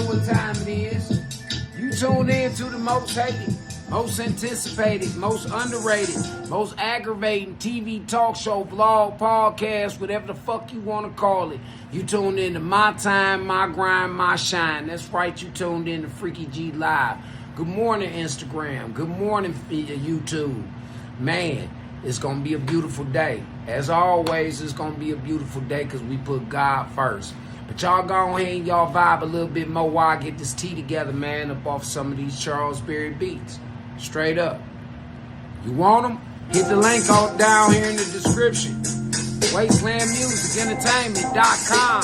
know what time it is. You tuned in to the most hated, most anticipated, most underrated, most aggravating TV talk show, vlog, podcast, whatever the fuck you want to call it. You tuned in to My Time, My Grind, My Shine. That's right, you tuned in to Freaky-G Live. Good morning, Instagram. Good morning, YouTube. Man, it's going to be a beautiful day. As always, it's going to be a beautiful day because we put God first. But y'all go ahead and y'all vibe a little bit more while I get this tea together, man, up off some of these Charles Berry beats. Straight up. You want them? Hit the link out down here in the description. WastelandMuzik Entertainment.com.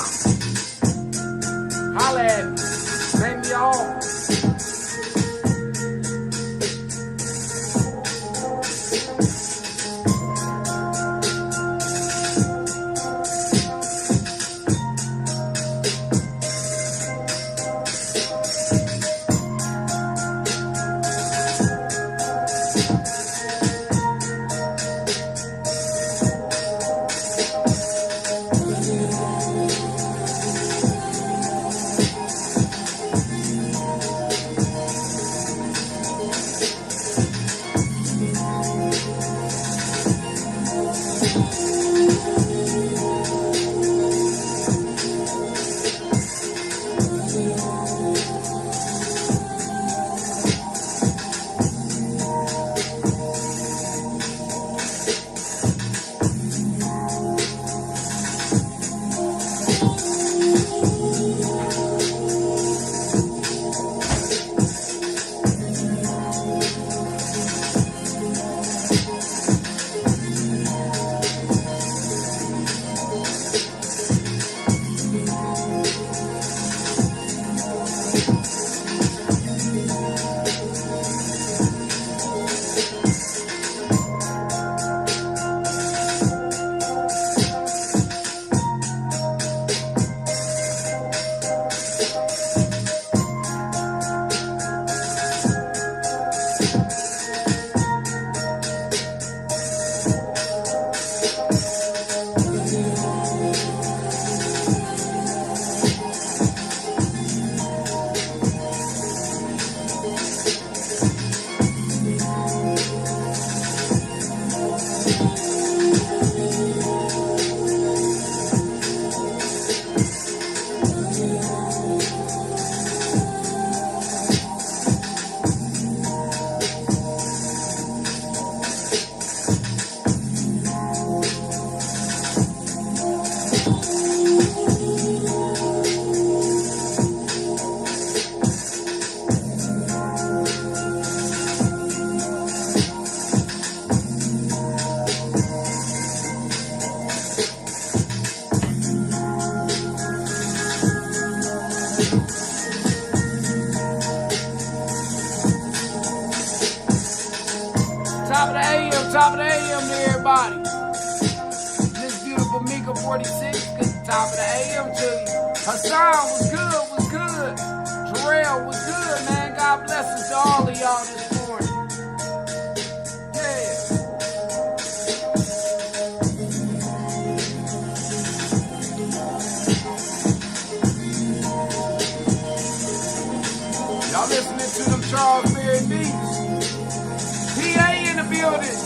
Holla at me. Take me off. Top of the AM to everybody. This beautiful Mika 46, get the top of the AM to you. Her sound was good. Jarrell was good, man. God bless us to all of y'all this morning. Yeah. Y'all listening to them Charles Berry beats. PA in the building.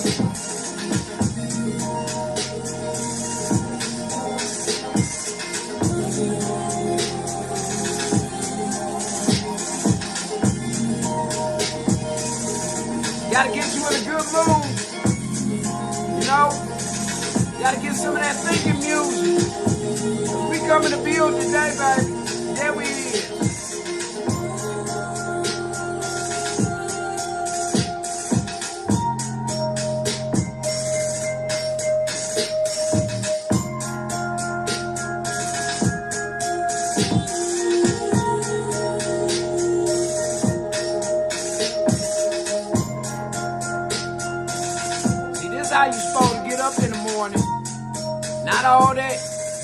Gotta get you in a good mood. You know? Gotta get some of that thinking music. We come in the build today, baby. There we is. How you supposed to get up in the morning. Not all that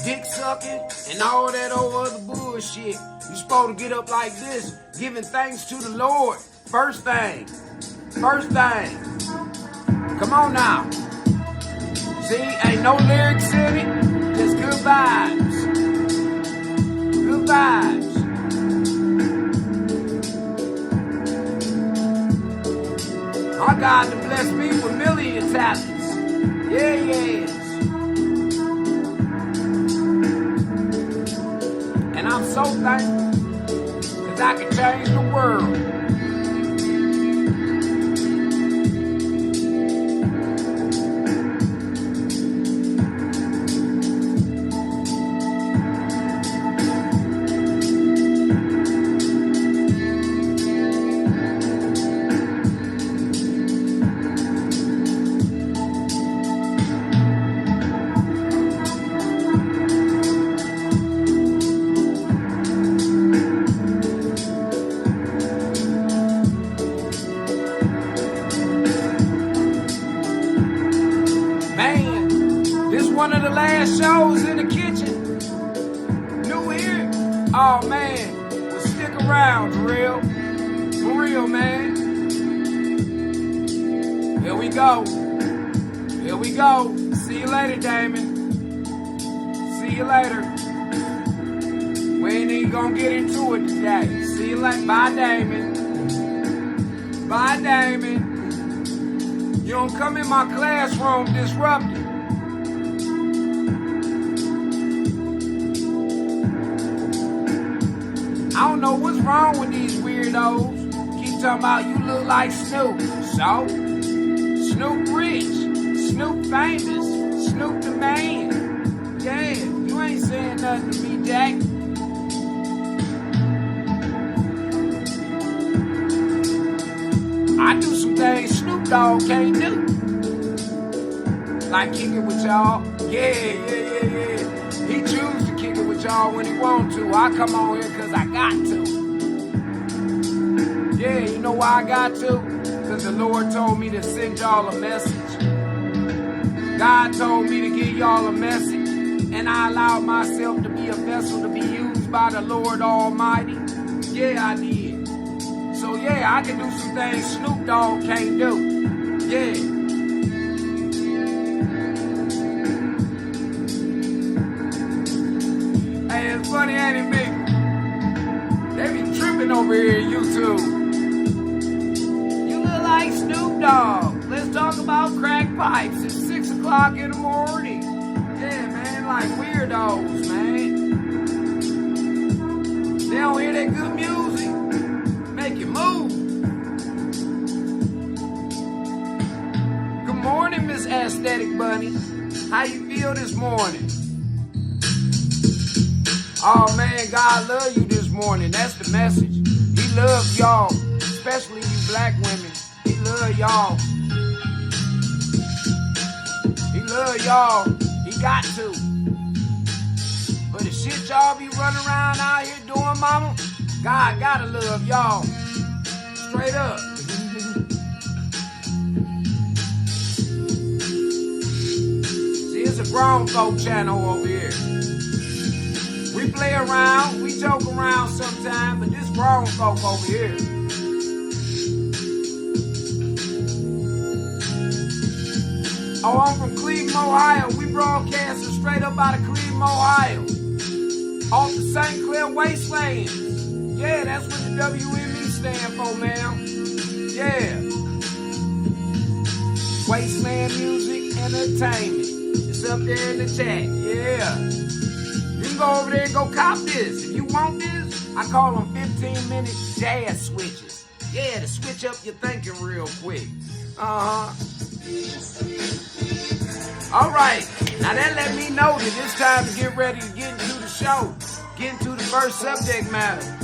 dick sucking and all that old other bullshit. You supposed to get up like this, giving thanks to the Lord. First thing. Come on now. See, ain't no lyrics in it, just good vibes. Good vibes. God to bless me with million talents. Yeah, yes. And I'm so thankful because I can change the world. One of the last shows in the kitchen. New here. Oh man. Well, stick around, for real. For real, man. Here we go. Here we go. See you later, Damon. See you later. We ain't even gonna get into it today. See you later. Bye, Damon. Bye, Damon. You don't come in my classroom disrupting. I don't know what's wrong with these weirdos. Keep talking about you look like Snoop. So? Snoop rich. Snoop famous. Snoop the man. Yeah, you ain't saying nothing to me, Jack. I do some things Snoop Dogg can't do. Like kick it with y'all. Yeah. He chooses to kick it with y'all when he want to. I come on here because I got to. Yeah, you know why I got to? Because the Lord told me to send y'all a message. God told me to give y'all a message. And I allowed myself to be a vessel to be used by the Lord Almighty. Yeah, I did. So yeah, I can do some things Snoop Dogg can't do. Yeah. Hey, it's funny, ain't it, me? They be tripping over here in YouTube. You look like Snoop Dogg. Let's talk about crack pipes at 6 o'clock in the morning. Yeah, man, like weirdos, man. They don't hear that good music. Make you move. Good morning, Miss Aesthetic Bunny. How you feel this morning? Oh man, God love you this morning. That's the message. He loves y'all, especially you black women. He love y'all. He love y'all. He got to. But the shit y'all be running around out here doing, mama, God gotta love y'all. Straight up. See, it's a grown folk channel over here. We play around, we joke around sometimes, but this grown folk over here. Oh, I'm from Cleveland, Ohio. We broadcasting straight up out of Cleveland, Ohio. Off the St. Clair Wastelands. Yeah, that's what the WME stand for, ma'am. Yeah. WastelandMuzik Entertainment. It's up there in the chat. Yeah. You can go over there and go cop this. If you want this, I call them 15-minute jazz switches. Yeah, to switch up your thinking real quick. All right. Now that let me know that it's time to get ready to get into the show. Get into the first subject matter.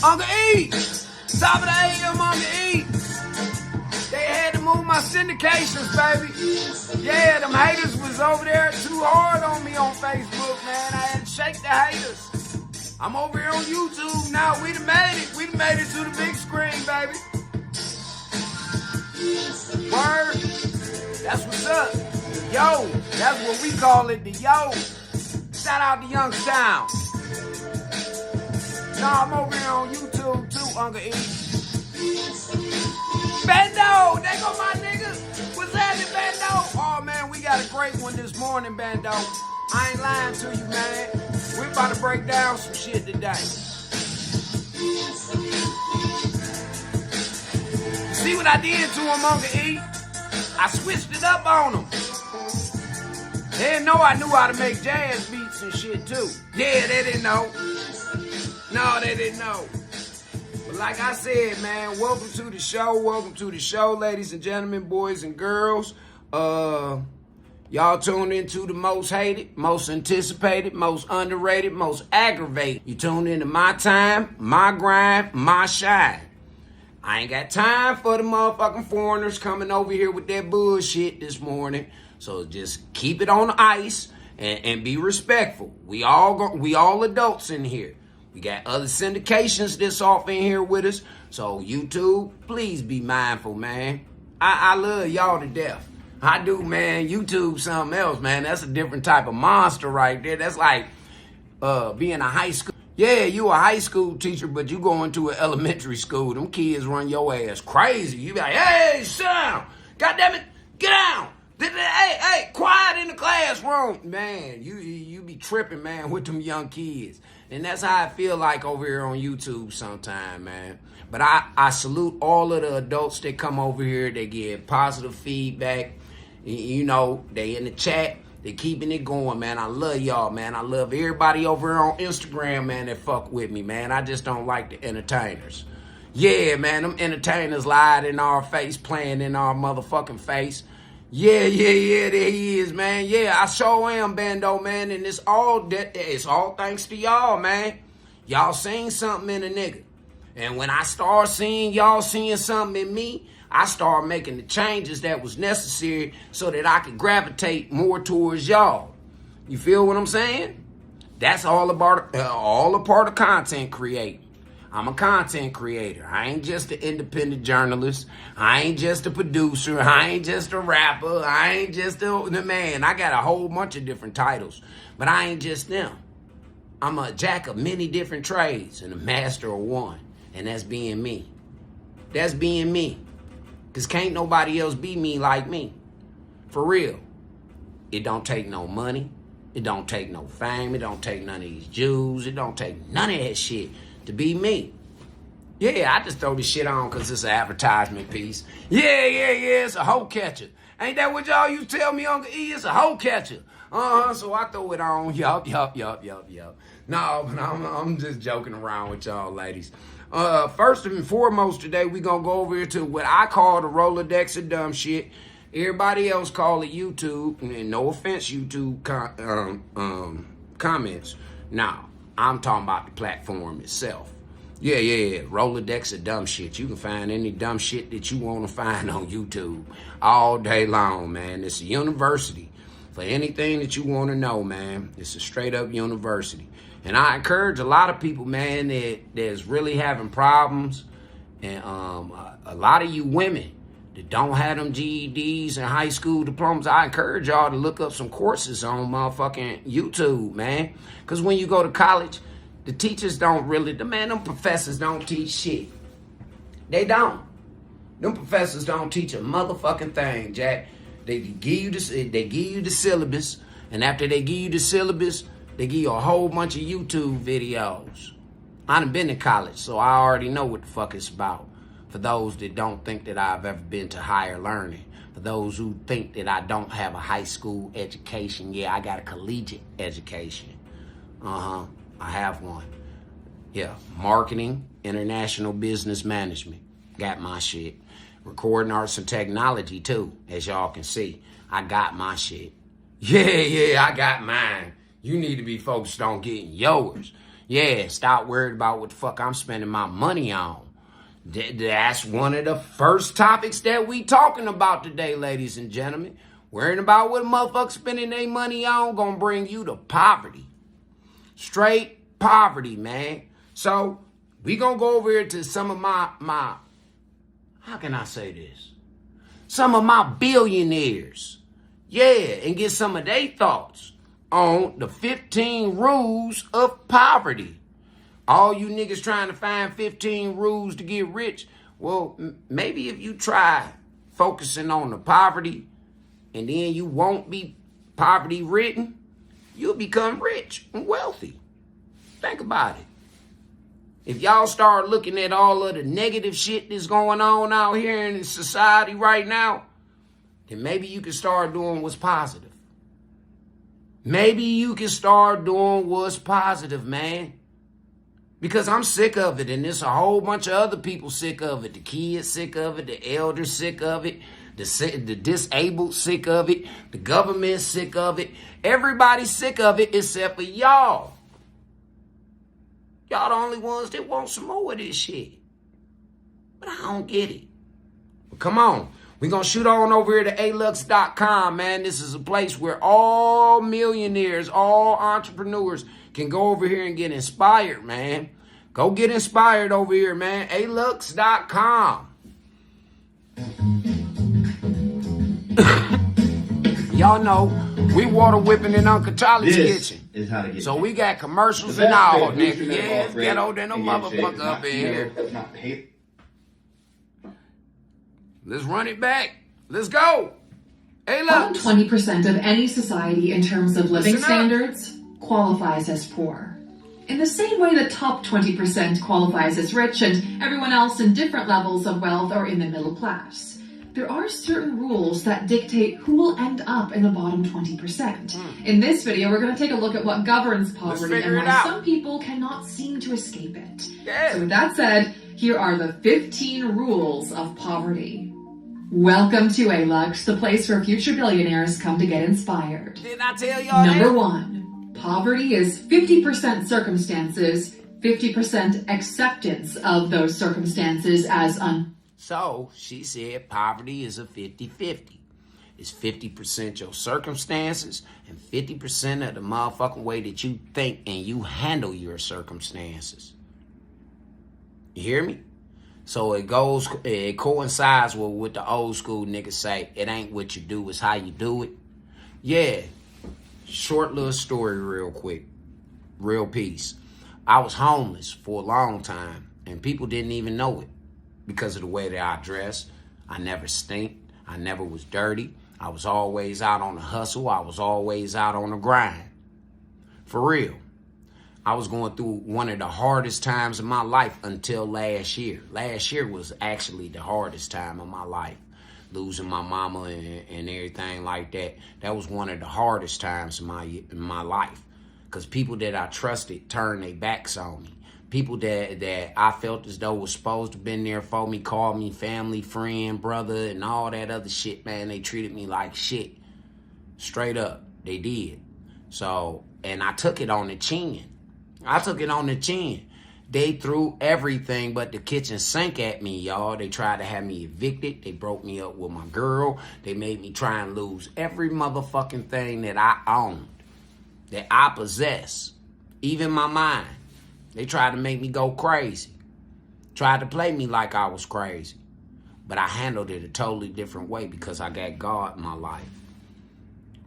Uncle E! Top of the AM, Uncle E! They had to move my syndications, baby. Yeah, them haters was over there too hard on me on Facebook, man. I had to shake the haters. I'm over here on YouTube now. We done made it. We done made it to the big screen, baby. Word. That's what's up. Yo, that's what we call it, the yo. shout out to Youngstown. Nah, I'm over here on YouTube too, Uncle E. Bando, they go my nigga. What's happening, Bando? Oh man, we got a great one this morning, Bando. I ain't lying to you, man. We about to break down some shit today. See what I did to him, Uncle E? I switched it up on him. They didn't know I knew how to make jazz beats and shit too. Yeah, they didn't know. No, they didn't know. But like I said, man, welcome to the show. Welcome to the show, ladies and gentlemen, boys and girls. Y'all tuned into the most hated, most anticipated, most underrated, most aggravated. You tuned into my time, my grind, my shine. I ain't got time for the motherfucking foreigners coming over here with that bullshit this morning. So just keep it on the ice and be respectful. We all adults in here. We got other syndications that's off in here with us. So YouTube, please be mindful, man. I love y'all to death. I do, man. YouTube something else, man. That's a different type of monster right there. That's like being a high school. Yeah, you a high school teacher, but you going to an elementary school. Them kids run your ass crazy. You be like, hey, sit down. God damn it, get down. Hey, quiet in the classroom. Man, you be tripping, man, with them young kids. And that's how I feel like over here on YouTube sometime, man. But I salute all of the adults that come over here. They give positive feedback. You know, they in the chat. They keeping it going, man. I love y'all, man. I love everybody over here on Instagram, man, that fuck with me, man. I just don't like the entertainers. Yeah, man, them entertainers lied in our face, playing in our motherfucking face. Yeah, there he is, man. Yeah, I sure am, Bando, man. And it's all thanks to y'all, man. Y'all seen something in a nigga. And when I start seeing y'all seeing something in me, I start making the changes that was necessary so that I could gravitate more towards y'all. You feel what I'm saying? That's all a part of content creating. I'm a content creator. I ain't just an independent journalist. I ain't just a producer. I ain't just a rapper. I ain't just the man. I got a whole bunch of different titles, but I ain't just them. I'm a jack of many different trades and a master of one, and that's being me. That's being me. Because can't nobody else be me like me. For real. It don't take no money. It don't take no fame. It don't take none of these Jews. It don't take none of that shit to be me. Yeah, I just throw this shit on because it's an advertisement piece. Yeah, it's a hoe catcher. Ain't that what y'all used to tell me, Uncle E? It's a hoe catcher. So I throw it on. Yup. No, but I'm just joking around with y'all ladies. First and foremost today, we gonna go over here to what I call the Rolodex of dumb shit. Everybody else call it YouTube, and no offense, YouTube comments. Now, I'm talking about the platform itself. Yeah, Rolodex of dumb shit. You can find any dumb shit that you want to find on YouTube all day long, man. It's a university for anything that you want to know, man. It's a straight up university. And I encourage a lot of people, man, that's really having problems. And a lot of you women that don't have them GEDs and high school diplomas, I encourage y'all to look up some courses on motherfucking YouTube, man. Because when you go to college, the teachers don't really, them professors don't teach shit. They don't. Them professors don't teach a motherfucking thing, Jack. They give you the syllabus, and after they give you the syllabus, they give you a whole bunch of YouTube videos. I done been to college, so I already know what the fuck it's about. For those that don't think that I've ever been to higher learning. For those who think that I don't have a high school education. Yeah, I got a collegiate education. I have one. Yeah, marketing, international business management. Got my shit. Recording arts and technology too, as y'all can see. I got my shit. Yeah, I got mine. You need to be focused on getting yours. Yeah, stop worried about what the fuck I'm spending my money on. That's one of the first topics that we talking about today, ladies and gentlemen. Worrying about what motherfuckers spending their money on gonna bring you to poverty. Straight poverty, man. So, we gonna go over here to some of my how can I say this? Some of my billionaires. Yeah, and get some of their thoughts. on the 15 rules of poverty. All you niggas trying to find 15 rules to get rich. Well, maybe if you try focusing on the poverty and then you won't be poverty ridden, you'll become rich and wealthy. Think about it. If y'all start looking at all of the negative shit that's going on out here in society right now, then maybe you can start doing what's positive. Maybe you can start doing what's positive, man. Because I'm sick of it, and there's a whole bunch of other people sick of it. The kids sick of it, the elders sick of it, the disabled sick of it, the government sick of it. Everybody's sick of it except for y'all. Y'all the only ones that want some more of this shit. But I don't get it. But come on. We're going to shoot on over here to alux.com, man. This is a place where all millionaires, all entrepreneurs can go over here and get inspired, man. Go get inspired over here, man. alux.com. Y'all know we water whipping in Uncle Charlie's kitchen. Is how to get so we got commercials and all, nigga. Yeah, it's ghetto than a motherfucker up in here. Let's run it back. Let's go. Hey, look. About 20% of any society in terms of living standards qualifies as poor. In the same way the top 20% qualifies as rich and everyone else in different levels of wealth are in the middle class. There are certain rules that dictate who will end up in the bottom 20%. In this video, we're going to take a look at what governs poverty and why some people cannot seem to escape it. Yeah. So with that said, here are the 15 rules of poverty. Welcome to Alux, the place where future billionaires come to get inspired. Didn't I tell y'all Number 1, poverty is 50% circumstances, 50% acceptance of those circumstances as So she said poverty is a 50-50. It's 50% your circumstances and 50% of the motherfucking way that you think and you handle your circumstances. You hear me? So it coincides with what the old school niggas say. It ain't what you do, it's how you do it. Yeah. Short little story real quick. Real piece. I was homeless for a long time and people didn't even know it because of the way that I dressed. I never stinked. I never was dirty. I was always out on the hustle. I was always out on the grind. For real. I was going through one of the hardest times of my life until last year. Last year was actually the hardest time of my life. Losing my mama and everything like that. That was one of the hardest times in my life. Because people that I trusted turned their backs on me. People that I felt as though was supposed to have been there for me, called me family, friend, brother, and all that other shit, man. They treated me like shit. Straight up. They did. So, and I took it on the chin. They threw everything but the kitchen sink at me, y'all. They tried to have me evicted. They broke me up with my girl. They made me try and lose every motherfucking thing that I owned, that I possess, even my mind. They tried to make me go crazy. Tried to play me like I was crazy. But I handled it a totally different way because I got God in my life.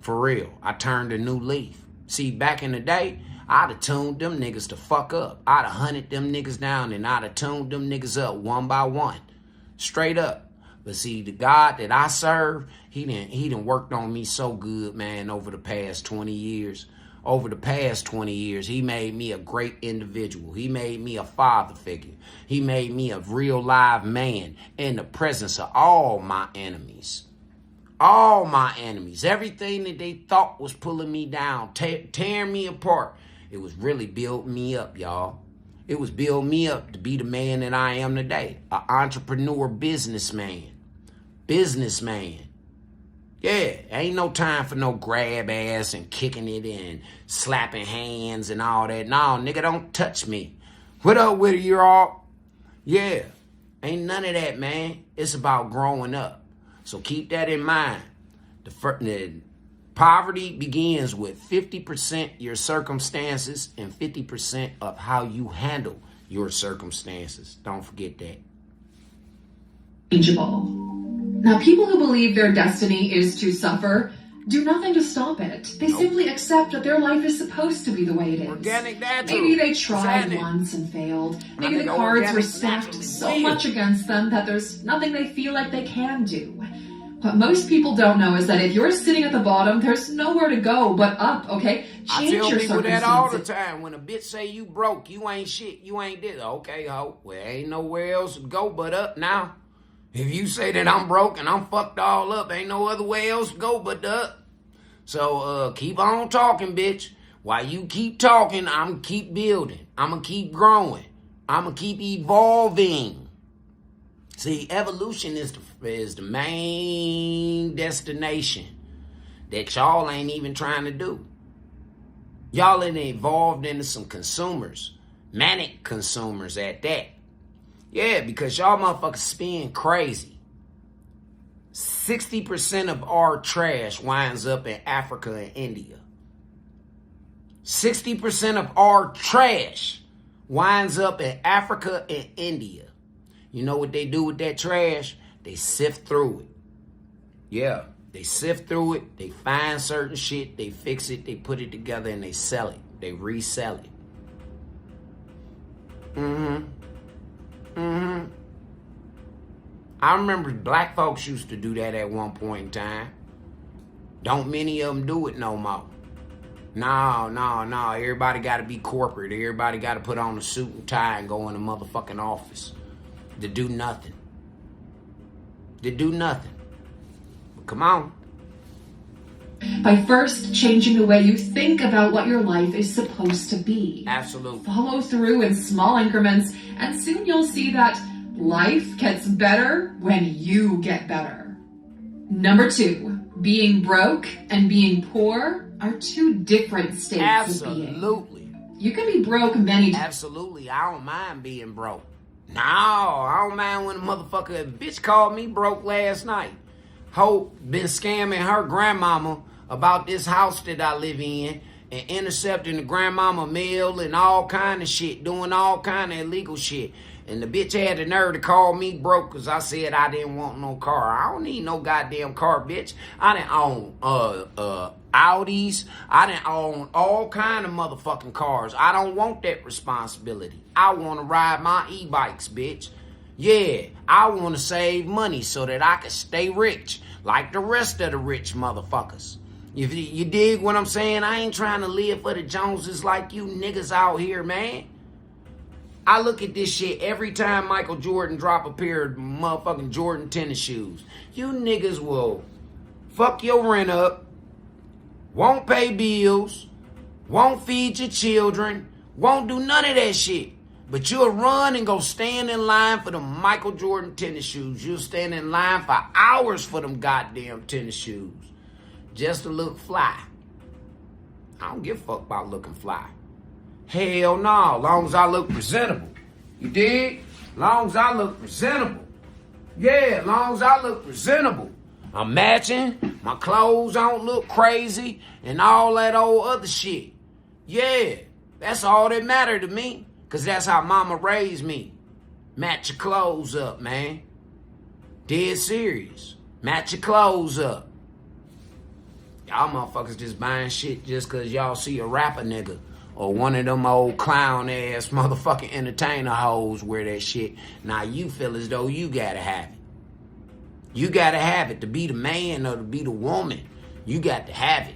For real. I turned a new leaf. See, back in the day, I'd have tuned them niggas to fuck up. I'd have hunted them niggas down and I'd have tuned them niggas up one by one. Straight up. But see, the God that I serve, he done worked on me so good, man, over the past 20 years. Over the past 20 years, he made me a great individual. He made me a father figure. He made me a real live man in the presence of all my enemies. All my enemies. Everything that they thought was pulling me down, tearing me apart. It was really building me up, y'all. It was building me up to be the man that I am today. An entrepreneur, businessman. Yeah, ain't no time for no grab ass and kicking it and slapping hands and all that. No, nigga, don't touch me. What up with it, you all? Yeah, ain't none of that, man. It's about growing up. So keep that in mind. The poverty begins with 50% your circumstances and 50% of how you handle your circumstances. Don't forget that. Changeable. Now, people who believe their destiny is to suffer do nothing to stop it. They simply accept that their life is supposed to be the way it is. Organic natural. Maybe they tried once and failed. Maybe the cards were stacked so much against them that there's nothing they feel like they can do. What most people don't know is that if you're sitting at the bottom, there's nowhere to go but up, okay? Change your circumstances. I tell people that all the time. When a bitch say you broke, you ain't shit, you ain't this. Okay, ho, well, ain't nowhere else to go but up now. If you say that I'm broke and I'm fucked all up, ain't no other way else to go but up. So, keep on talking, bitch. While you keep talking, I'm going to keep building. I'm going to keep growing. I'm going to keep evolving. See, evolution is the main destination that y'all ain't even trying to do. Y'all ain't evolved into some consumers. Manic consumers at that. Yeah, because y'all motherfuckers spend crazy. 60% of our trash winds up in Africa and India. 60% of our trash winds up in Africa and India. You know what they do with that trash? They sift through it. Yeah, they sift through it. They find certain shit. They fix it. They put it together and they sell it. They resell it. I remember black folks used to do that at one point in time. Don't many of them do it no more. No. Everybody got to be corporate. Everybody got to put on a suit and tie and go in the motherfucking office to do nothing. But come on. By first changing the way you think about what your life is supposed to be. Absolutely. Follow through in small increments, and soon you'll see that life gets better when you get better. Number 2, being broke and being poor are two different states of being. Absolutely. You can be broke many times. Absolutely. I don't mind being broke. No, I don't mind when a bitch called me broke last night. Hope been scamming her grandmama about this house that I live in and intercepting the grandmama mail and all kind of shit, doing all kind of illegal shit. And the bitch had the nerve to call me broke because I said I didn't want no car. I don't need no goddamn car, bitch. I didn't own Audis. I didn't own all kind of motherfucking cars. I don't want that responsibility. I want to ride my e-bikes, bitch. Yeah, I want to save money so that I can stay rich like the rest of the rich motherfuckers. You dig what I'm saying? I ain't trying to live for the Joneses like you niggas out here, man. I look at this shit every time Michael Jordan drop a pair of motherfucking Jordan tennis shoes. You niggas will fuck your rent up, won't pay bills, won't feed your children, won't do none of that shit. But you'll run and go stand in line for them Michael Jordan tennis shoes. You'll stand in line for hours for them goddamn tennis shoes. Just to look fly. I don't give a fuck about looking fly. Hell no, long as I look presentable. You dig? Long as I look presentable. Yeah, long as I look presentable. I'm matching, my clothes don't look crazy, and all that old other shit. Yeah, that's all that matter to me, because that's how mama raised me. Match your clothes up, man. Dead serious. Match your clothes up. Y'all motherfuckers just buying shit just because y'all see a rapper nigga or one of them old clown ass motherfucking entertainer hoes wear that shit. Now you feel as though you gotta have it. You gotta have it to be the man or to be the woman. You got to have it.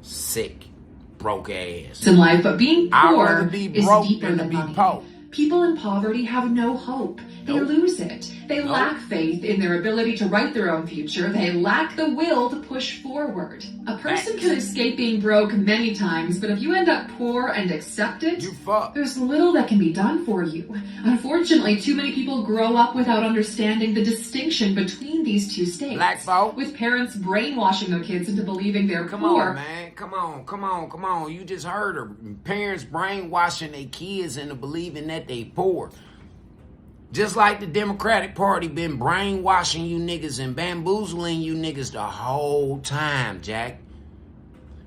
Sick, broke ass. In life, but being poor be is broke deeper than than to be money. poor. People in poverty have no hope. They Nope. lose it. They Nope. lack faith in their ability to write their own future. They lack the will to push forward. A person Facts. can escape being broke many times, but if you end up poor and accept it, You fuck. there's little that can be done for you. Unfortunately, too many people grow up without understanding the distinction between these two states. Black folk. With parents brainwashing their kids into believing they're Come poor. on, man. Come on. You just heard her. Parents brainwashing their kids into believing that they poor. Just like the Democratic Party been brainwashing you niggas and bamboozling you niggas the whole time, Jack.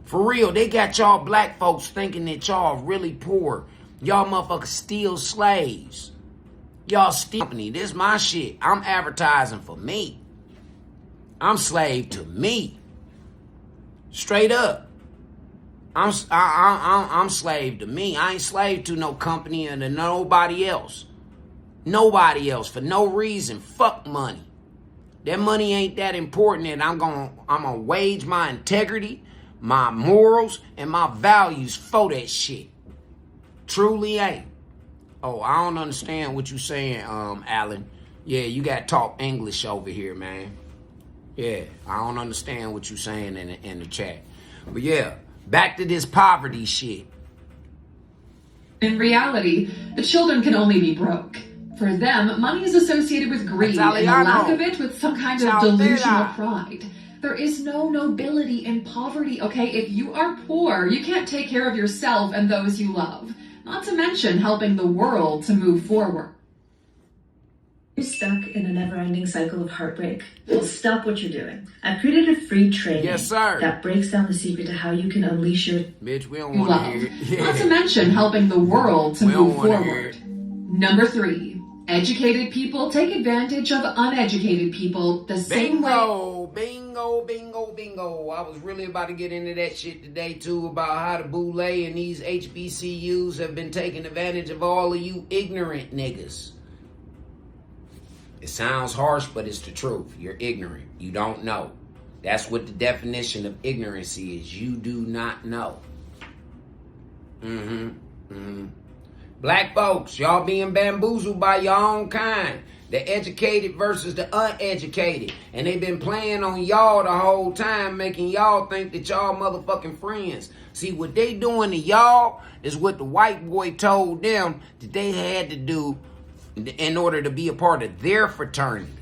For real, they got y'all black folks thinking that y'all really poor. Y'all motherfuckers steal slaves. Y'all steal company. This my shit. I'm advertising for me. I'm slave to me. Straight up. I'm slave to me. I ain't slave to no company and to nobody else. Nobody else for no reason. Fuck money. That money ain't that important, and I'm gonna wage my integrity, my morals, and my values for that shit. Truly ain't. Oh, I don't understand what you saying, Alan. Yeah, you gotta talk English over here, man. Yeah, I don't understand what you saying in the chat. But yeah, back to this poverty shit. In reality, the children can only be broke. For them, money is associated with greed and the lack of it with some kind of delusional pride. There is no nobility in poverty, okay? If you are poor, you can't take care of yourself and those you love. Not to mention helping the world to move forward. You're stuck in a never-ending cycle of heartbreak. Well, stop what you're doing. I've created a free training that breaks down the secret to how you can unleash your bitch. We don't want to hear it. Yeah. Not to mention helping the world to move forward. Number 3. Educated people take advantage of uneducated people the same way. Bingo. I was really about to get into that shit today, too, about how the boule and these HBCUs have been taking advantage of all of you ignorant niggas. It sounds harsh, but it's the truth. You're ignorant. You don't know. That's what the definition of ignorance is. You do not know. Black folks, y'all being bamboozled by your own kind. The educated versus the uneducated. And they've been playing on y'all the whole time, making y'all think that y'all motherfucking friends. See, what they doing to y'all is what the white boy told them that they had to do in order to be a part of their fraternity.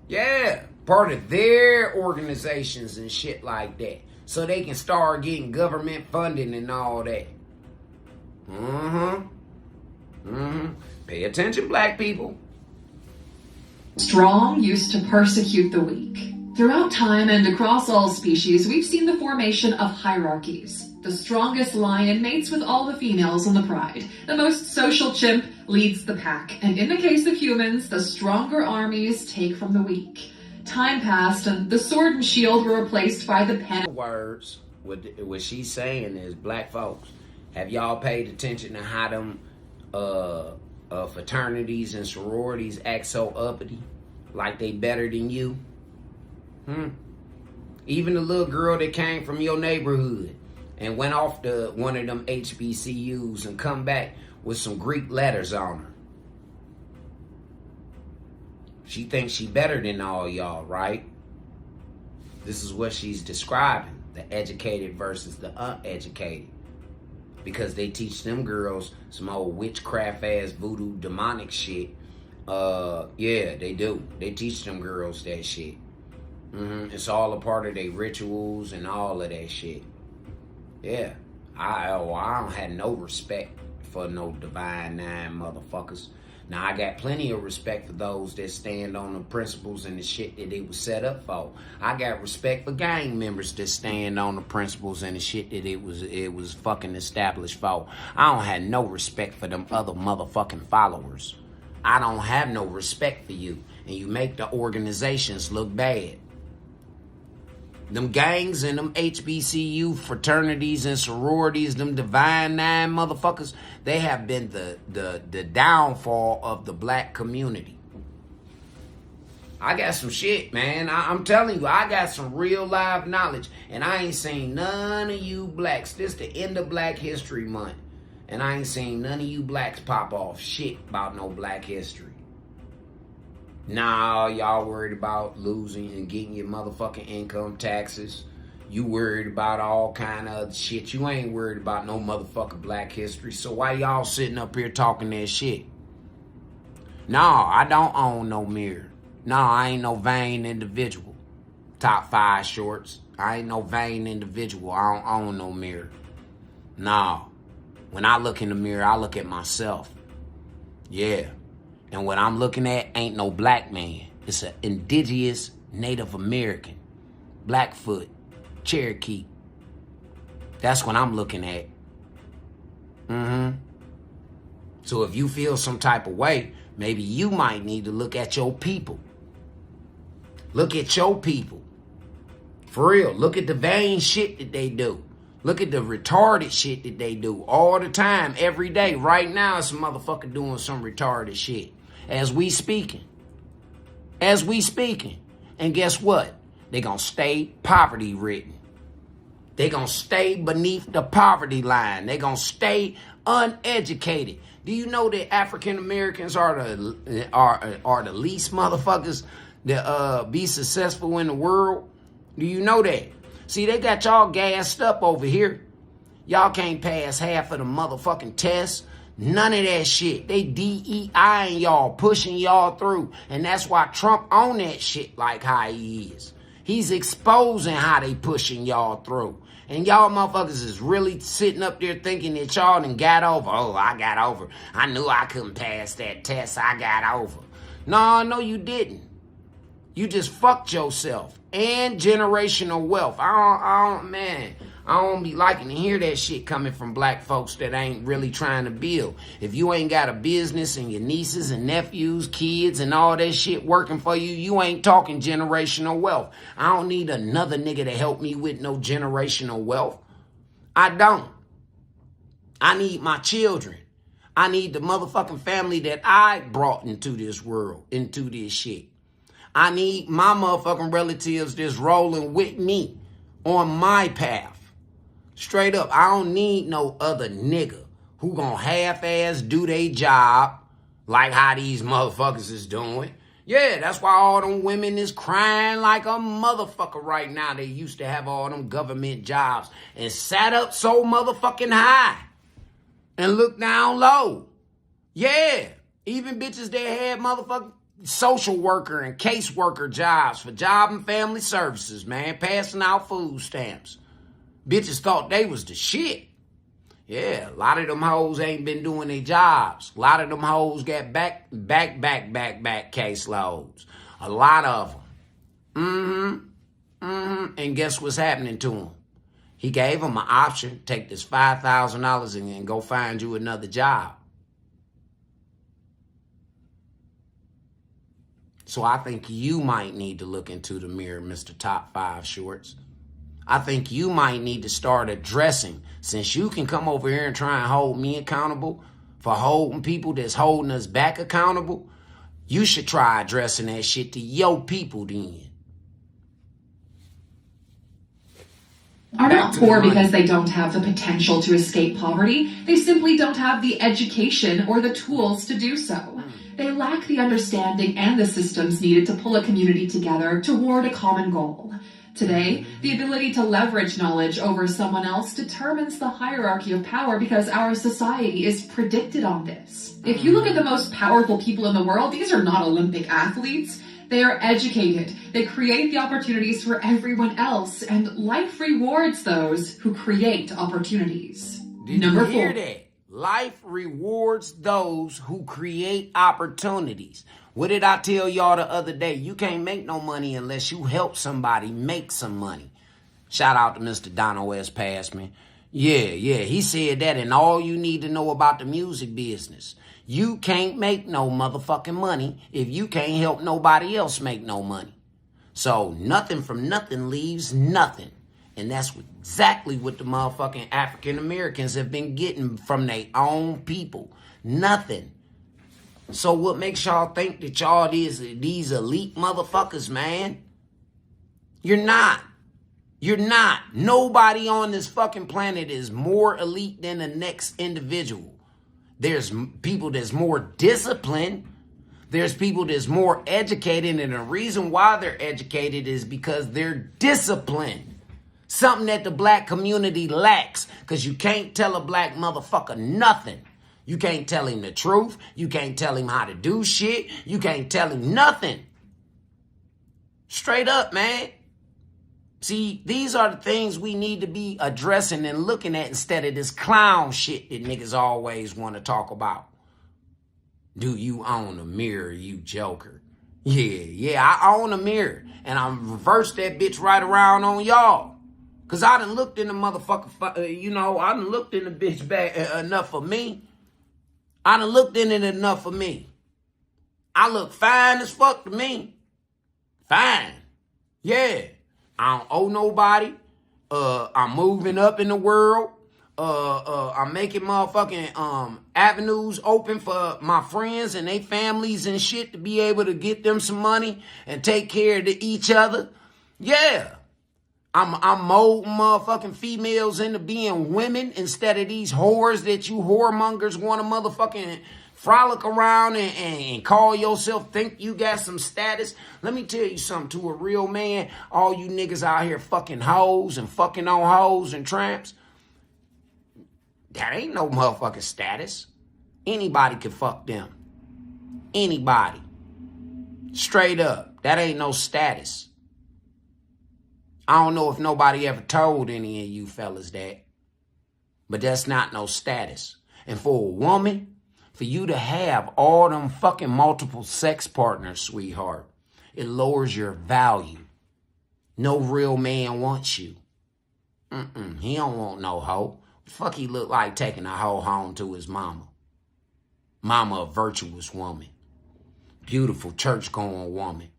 Yeah, part of their organizations and shit like that. So they can start getting government funding and all that. Pay attention, black people. Strong used to persecute the weak. Throughout time and across all species, we've seen the formation of hierarchies. The strongest lion mates with all the females in the pride. The most social chimp leads the pack. And in the case of humans, the stronger armies take from the weak. Time passed and the sword and shield were replaced by the pen. Words, what she's saying is, black folks, have y'all paid attention to how them fraternities and sororities act so uppity? Like they better than you? Even the little girl that came from your neighborhood and went off to one of them HBCUs and come back with some Greek letters on her. She thinks she better than all y'all, right? This is what she's describing, the educated versus the uneducated. Because they teach them girls some old witchcraft ass voodoo demonic shit. Yeah, they do. They teach them girls that shit. It's all a part of their rituals and all of that shit. Yeah. I don't have no respect for no Divine Nine motherfuckers. Now, I got plenty of respect for those that stand on the principles and the shit that it was set up for. I got respect for gang members that stand on the principles and the shit that it was fucking established for. I don't have no respect for them other motherfucking followers. I don't have no respect for you. And you make the organizations look bad. Them gangs and them HBCU fraternities and sororities, them Divine Nine motherfuckers, they have been the downfall of the black community. I got some shit, man. I'm telling you, I got some real live knowledge. And I ain't seen none of you blacks. This the end of Black History Month. And I ain't seen none of you blacks pop off shit about no black history. Nah, y'all worried about losing and getting your motherfucking income taxes. You worried about all kind of shit. You ain't worried about no motherfucking black history. So why y'all sitting up here talking that shit? Nah, I don't own no mirror. Nah, I ain't no vain individual. Top 5 shorts. I ain't no vain individual. I don't own no mirror. Nah. When I look in the mirror, I look at myself. Yeah. And what I'm looking at ain't no black man. It's an indigenous Native American. Blackfoot. Cherokee. That's what I'm looking at. So if you feel some type of way, maybe you might need to look at your people. Look at your people. For real, look at the vain shit that they do. Look at the retarded shit that they do all the time, every day. Right now, some motherfucker doing some retarded shit. As we speaking. And guess what? They gonna stay poverty ridden. They gonna stay beneath the poverty line. They gonna stay uneducated. Do you know that African Americans are the least motherfuckers that be successful in the world? Do you know that? See, they got y'all gassed up over here. Y'all can't pass half of the motherfucking tests. None of that shit. They DEIing y'all, pushing y'all through. And that's why Trump on that shit like how he is. He's exposing how they pushing y'all through. And y'all motherfuckers is really sitting up there thinking that y'all done got over. Oh, I got over. I knew I couldn't pass that test. I got over. No, you didn't. You just fucked yourself. And generational wealth. I don't be liking to hear that shit coming from black folks that ain't really trying to build. If you ain't got a business and your nieces and nephews, kids, and all that shit working for you, you ain't talking generational wealth. I don't need another nigga to help me with no generational wealth. I don't. I need my children. I need the motherfucking family that I brought into this world, into this shit. I need my motherfucking relatives that's rolling with me on my path. Straight up, I don't need no other nigga who gonna half-ass do their job like how these motherfuckers is doing. Yeah, that's why all them women is crying like a motherfucker right now. They used to have all them government jobs and sat up so motherfucking high and looked down low. Yeah, even bitches that had motherfucking social worker and caseworker jobs for job and family services, man, passing out food stamps. Bitches thought they was the shit. Yeah, a lot of them hoes ain't been doing their jobs. A lot of them hoes got back caseloads. A lot of them. And guess what's happening to them? He gave them an option. Take this $5,000 and go find you another job. So I think you might need to look into the mirror, Mr. Top 5 Shorts. I think you might need to start addressing, since you can come over here and try and hold me accountable for holding people that's holding us back accountable, you should try addressing that shit to your people then. Are not poor because they don't have the potential to escape poverty. They simply don't have the education or the tools to do so. They lack the understanding and the systems needed to pull a community together toward a common goal. Today, the ability to leverage knowledge over someone else determines the hierarchy of power because our society is predicted on this. If you look at the most powerful people in the world, these are not Olympic athletes. They are educated. They create the opportunities for everyone else, and life rewards those who create opportunities. Did you hear that? Life rewards those who create opportunities. What did I tell y'all the other day? You can't make no money unless you help somebody make some money. Shout out to Mr. Donald S. Passman. Yeah, he said that, and all you need to know about the music business. You can't make no motherfucking money if you can't help nobody else make no money. So nothing from nothing leaves nothing. And that's exactly what the motherfucking African Americans have been getting from their own people. Nothing. So what makes y'all think that y'all these elite motherfuckers, man? You're not. You're not. Nobody on this fucking planet is more elite than the next individual. There's people that's more disciplined. There's people that's more educated. And the reason why they're educated is because they're disciplined. Something that the black community lacks. Because you can't tell a black motherfucker nothing. You can't tell him the truth. You can't tell him how to do shit. You can't tell him nothing. Straight up, man. See, these are the things we need to be addressing and looking at instead of this clown shit that niggas always want to talk about. Do you own a mirror, you joker? Yeah, I own a mirror. And I reversed that bitch right around on y'all. Because I done looked in the motherfucker, I done looked in the bitch back enough for me. I done looked in it enough for me. I look fine as fuck to me. Fine. Yeah. I don't owe nobody. I'm moving up in the world. I'm making motherfucking avenues open for my friends and their families and shit to be able to get them some money and take care of each other. Yeah. I'm molding motherfucking females into being women instead of these whores that you whoremongers want to motherfucking frolic around and call yourself, think you got some status. Let me tell you something, to a real man, all you niggas out here fucking hoes and fucking on hoes and tramps, that ain't no motherfucking status. Anybody can fuck them. Anybody. Straight up. That ain't no status. I don't know if nobody ever told any of you fellas that. But that's not no status. And for a woman, for you to have all them fucking multiple sex partners, sweetheart, it lowers your value. No real man wants you. He don't want no hoe. Fuck he look like taking a hoe home to his mama. Mama a virtuous woman. Beautiful church-going woman.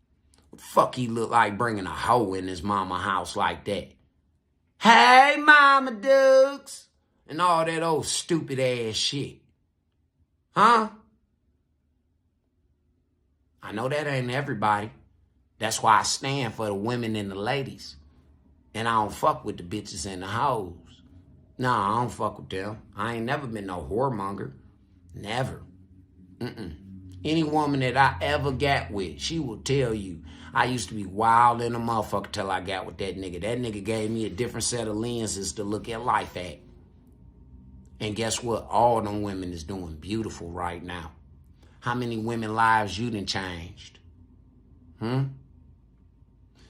Fuck he look like bringing a hoe in his mama house like that. Hey, Mama Dukes. And all that old stupid ass shit. Huh? I know that ain't everybody. That's why I stand for the women and the ladies. And I don't fuck with the bitches and the hoes. Nah, I don't fuck with them. I ain't never been no whoremonger. Never. Any woman that I ever got with, she will tell you, I used to be wild in a motherfucker till I got with that nigga. That nigga gave me a different set of lenses to look at life at. And guess what? All them women is doing beautiful right now. How many women lives you done changed?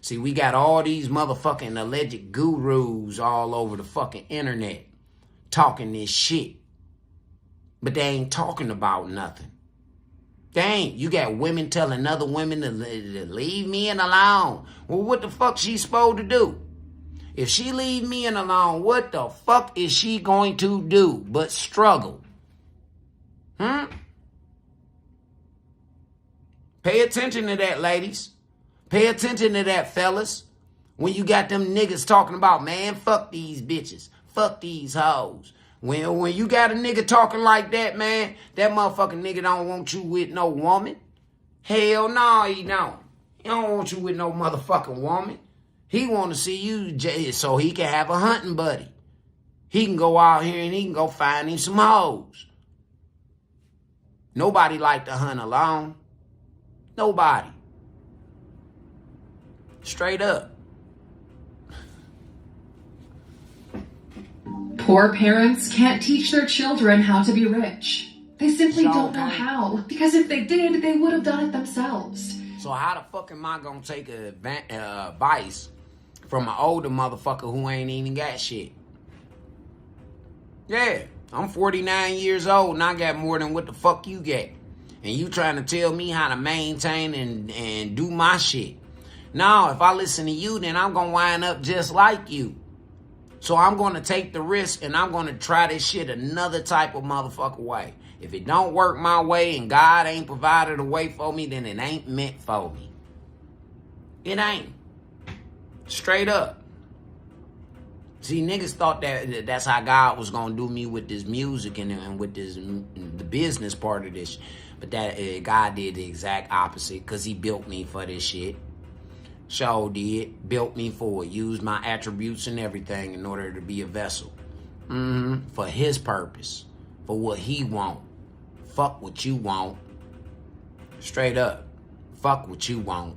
See, we got all these motherfucking alleged gurus all over the fucking internet talking this shit. But they ain't talking about nothing. They ain't. You got women telling other women to leave me alone. Well, what the fuck she supposed to do? If she leave me alone, what the fuck is she going to do but struggle? Pay attention to that, ladies. Pay attention to that, fellas. When you got them niggas talking about, man, fuck these bitches. Fuck these hoes. When you got a nigga talking like that, man, that motherfucking nigga don't want you with no woman. Hell no, he don't. He don't want you with no motherfucking woman. He want to see you so he can have a hunting buddy. He can go out here and he can go find him some hoes. Nobody like to hunt alone. Nobody. Straight up. Poor parents can't teach their children how to be rich. They simply don't know how. Because if they did, they would have done it themselves. So how the fuck am I gonna take advice from an older motherfucker who ain't even got shit? Yeah, I'm 49 years old and I got more than what the fuck you get. And you trying to tell me how to maintain and do my shit. No, if I listen to you, then I'm going to wind up just like you. So I'm going to take the risk and I'm going to try this shit another type of motherfucker way. If it don't work my way and God ain't provided a way for me, then it ain't meant for me. It ain't. Straight up. See, niggas thought that that's how God was going to do me with this music and with this the business part of this. But that God did the exact opposite because he built me for this shit. Sure did. Built me for it. Used my attributes and everything in order to be a vessel. For his purpose. For what he want. Fuck what you want. Straight up. Fuck what you want.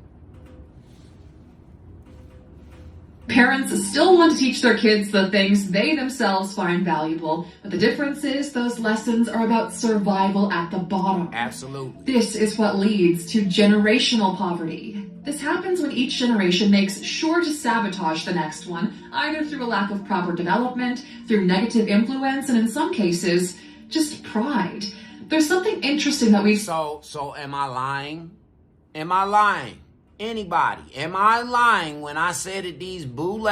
Parents still want to teach their kids the things they themselves find valuable, but the difference is those lessons are about survival at the bottom. Absolutely. This is what leads to generational poverty. This happens when each generation makes sure to sabotage the next one, either through a lack of proper development, through negative influence, and in some cases, just pride. There's something interesting that we've... So am I lying? Am I lying? Anybody, am I lying when I said that these boule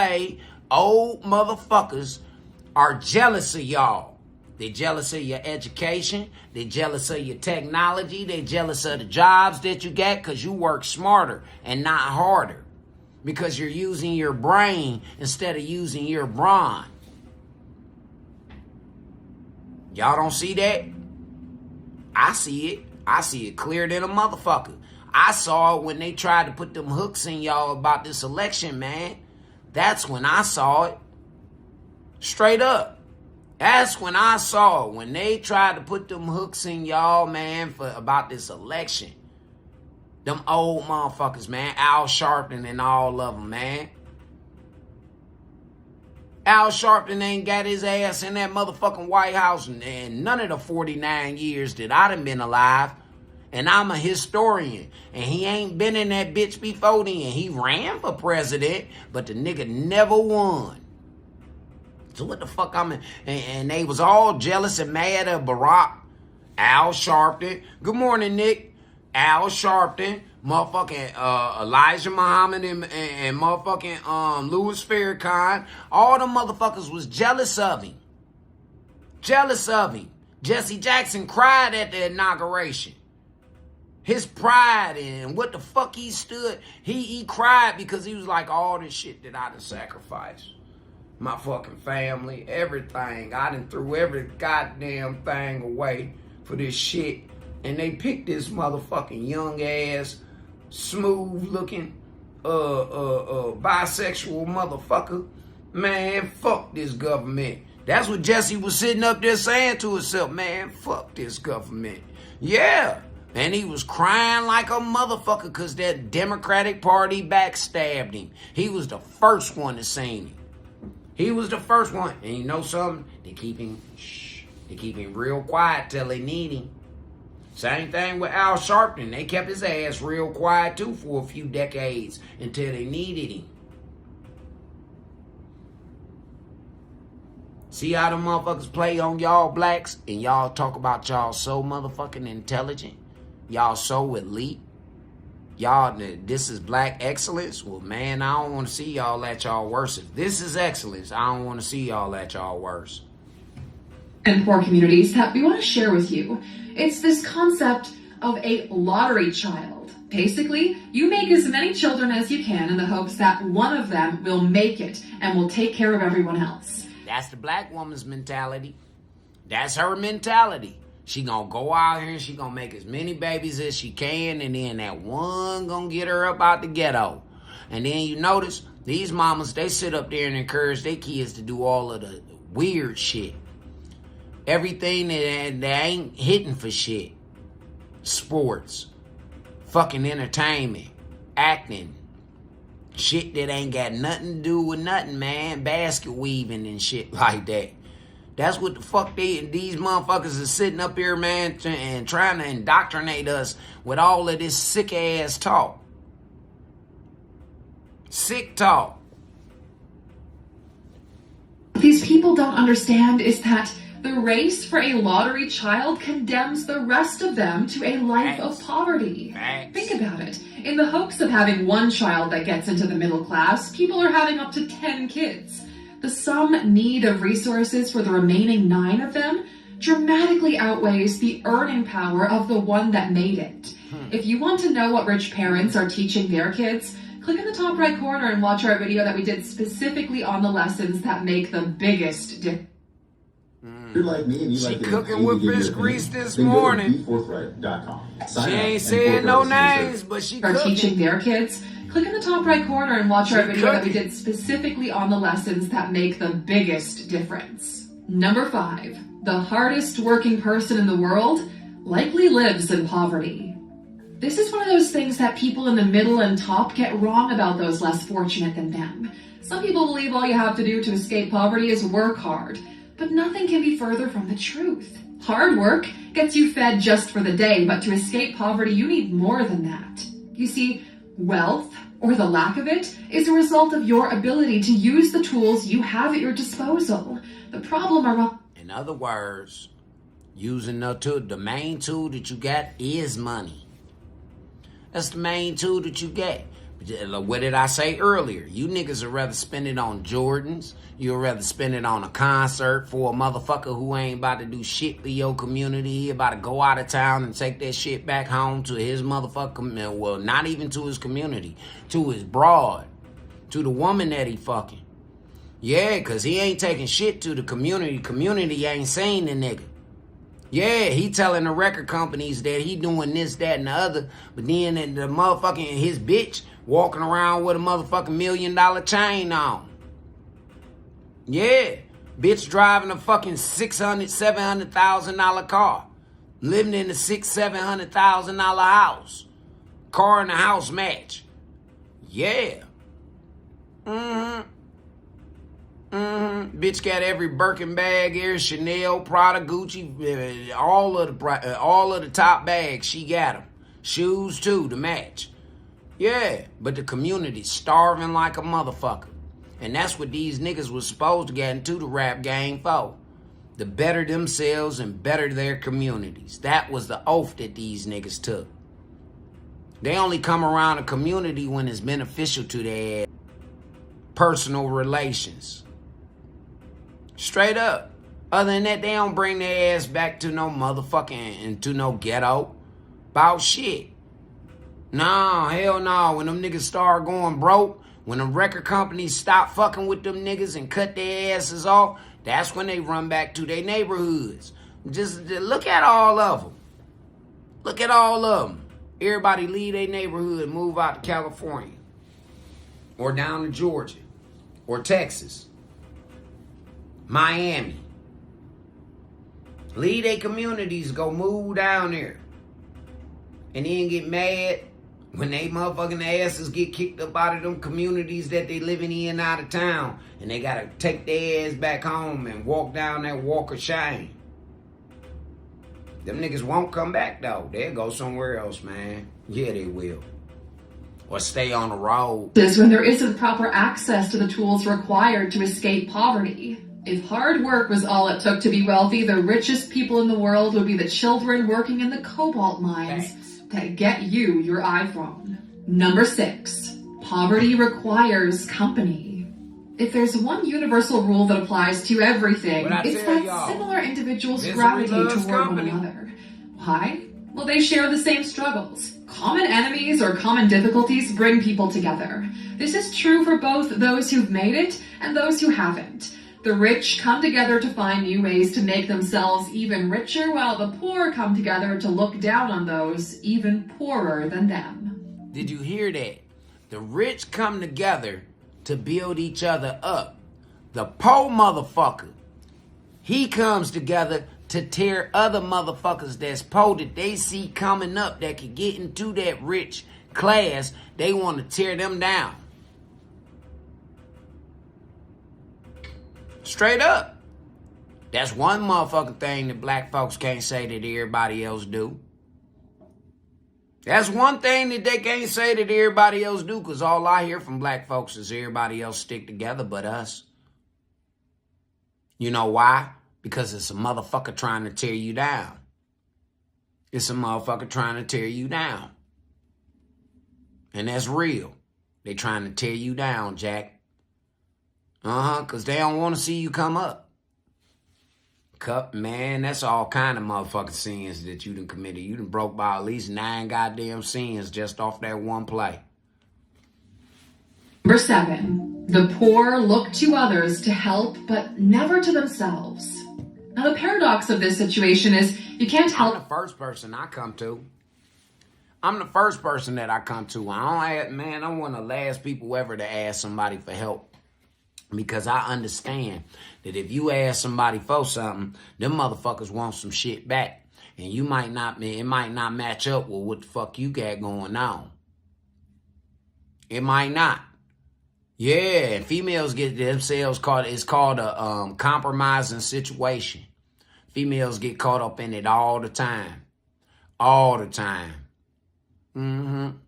old motherfuckers are jealous of y'all? They jealous of your education. They jealous of your technology. They jealous of the jobs that you get because you work smarter and not harder. because you're using your brain instead of using your brawn. Y'all don't see that? I see it. I see it clear than a motherfucker. I saw it when they tried to put them hooks in y'all about this election, man. That's when I saw it. Straight up. That's when I saw it. When they tried to put them hooks in y'all, man, for about this election. Them old motherfuckers, man. Al Sharpton and all of them, man. Al Sharpton ain't got his ass in that motherfucking White House in none of the 49 years that I done been alive. And I'm a historian. And he ain't been in that bitch before then. He ran for president, but the nigga never won. So what the fuck and they was all jealous and mad at Barack. Al Sharpton. Good morning, Nick. Al Sharpton. Motherfucking Elijah Muhammad and motherfucking Louis Farrakhan. All them motherfuckers was jealous of him. Jealous of him. Jesse Jackson cried at the inauguration. His pride and what the fuck he stood. He cried because he was like, all this shit that I done sacrificed. My fucking family, everything. I done threw every goddamn thing away for this shit. And they picked this motherfucking young ass, smooth looking, bisexual motherfucker. Man, fuck this government. That's what Jesse was sitting up there saying to himself. Man, fuck this government. Yeah. And he was crying like a motherfucker because that Democratic Party backstabbed him. He was the first one to see him. He was the first one. And you know something? They keep him real quiet till they need him. Same thing with Al Sharpton. They kept his ass real quiet too for a few decades until they needed him. See how the motherfuckers play on y'all blacks and y'all talk about y'all so motherfucking intelligent? Y'all so elite? Y'all, this is black excellence? Well, man, I don't want to see y'all at y'all worst. If this is excellence, I don't want to see y'all at y'all worst. And poor communities that we want to share with you. It's this concept of a lottery child. Basically, you make as many children as you can in the hopes that one of them will make it and will take care of everyone else. That's the black woman's mentality. That's her mentality. She gonna go out here and she gonna make as many babies as she can, and then that one gonna get her up out the ghetto. And then you notice, these mamas, they sit up there and encourage their kids to do all of the weird shit. Everything that ain't hitting for shit. Sports. Fucking entertainment. Acting. Shit that ain't got nothing to do with nothing, man. Basket weaving and shit like that. That's what the fuck these motherfuckers are sitting up here, man, and trying to indoctrinate us with all of this sick ass talk. Sick talk. What these people don't understand is that the race for a lottery child condemns the rest of them to a life of poverty. Think about it. In the hopes of having one child that gets into the middle class, people are having up to 10 kids. The sum need of resources for the remaining 9 of them dramatically outweighs the earning power of the one that made it. If you want to know what rich parents are teaching their kids, click in the top right corner and watch our video that we did specifically on the lessons that make the biggest difference. You're like me and you she like cooking with fish grease this morning. She ain't saying no names, but she are cooking. Teaching their kids. Click in the top right corner and watch our video that we did specifically on the lessons that make the biggest difference. Number 5, the hardest working person in the world likely lives in poverty. This is one of those things that people in the middle and top get wrong about those less fortunate than them. Some people believe all you have to do to escape poverty is work hard. But nothing can be further from the truth. Hard work gets you fed just for the day, but to escape poverty, you need more than that. You see, wealth, or the lack of it, is a result of your ability to use the tools you have at your disposal. The problem around... In other words, using the main tool that you got is money. That's the main tool that you get. What did I say earlier? You niggas would rather spend it on Jordans. You'd rather spend it on a concert for a motherfucker who ain't about to do shit for your community. He about to go out of town and take that shit back home to his motherfucker. Well, not even to his community. To his broad. to the woman that he fucking. Yeah, because he ain't taking shit to the community. Community ain't saying the nigga. Yeah, he telling the record companies that he doing this, that, and the other. But then the motherfucking, his bitch walking around with a motherfucking $1 million chain on. Yeah, bitch driving a fucking $600,000, $700,000 car. Living in a $600,000, $700,000 house. Car and a house match. Yeah. Bitch got every Birkin bag here, Chanel, Prada, Gucci, all of the top bags. She got them. Shoes too to match. Yeah, but the community's starving like a motherfucker, and that's what these niggas was supposed to get into the rap game for. To better themselves and better their communities. That was the oath that these niggas took. They only come around a community when it's beneficial to their personal relations. Straight up. Other than that, they don't bring their ass back to no motherfucking, into no ghetto. About shit. Nah, hell no. When them niggas start going broke, when the record companies stop fucking with them niggas and cut their asses off, that's when they run back to their neighborhoods. Just look at all of them. Look at all of them. Everybody leave their neighborhood and move out to California. Or down to Georgia. Or Texas. Miami. Leave their communities, go move down there. And then get mad when they motherfucking asses get kicked up out of them communities that they living in out of town. And they gotta take their ass back home and walk down that walk of shame. Them niggas won't come back though. They'll go somewhere else, man. Yeah, they will. Or stay on the road. This is when there isn't proper access to the tools required to escape poverty. If hard work was all it took to be wealthy, the richest people in the world would be the children working in the cobalt mines that get you your iPhone. Number 6, poverty requires company. If there's one universal rule that applies to everything, it's that similar individuals gravitate toward one another. Why? Well, they share the same struggles. Common enemies or common difficulties bring people together. This is true for both those who've made it and those who haven't. The rich come together to find new ways to make themselves even richer, while the poor come together to look down on those even poorer than them. Did you hear that? The rich come together to build each other up. The poor motherfucker, he comes together to tear other motherfuckers that's poor that they see coming up that could get into that rich class. They want to tear them down. Straight up. That's one motherfucking thing that black folks can't say that everybody else do. That's one thing that they can't say that everybody else do, because all I hear from black folks is everybody else stick together but us. You know why? Because it's a motherfucker trying to tear you down. It's a motherfucker trying to tear you down. And that's real. They trying to tear you down, Jack. Because they don't want to see you come up. Man, that's all kind of motherfucking sins that you done committed. You done broke by at least 9 goddamn sins just off that one play. Number 7, the poor look to others to help, but never to themselves. Now, the paradox of this situation is you can't help. I'm the first person I come to. I'm the first person that I come to. I'm one of the last people ever to ask somebody for help. Because I understand that if you ask somebody for something, them motherfuckers want some shit back. And it might not match up with what the fuck you got going on. It might not. Yeah, females get themselves caught. It's called a compromising situation. Females get caught up in it all the time. All the time. And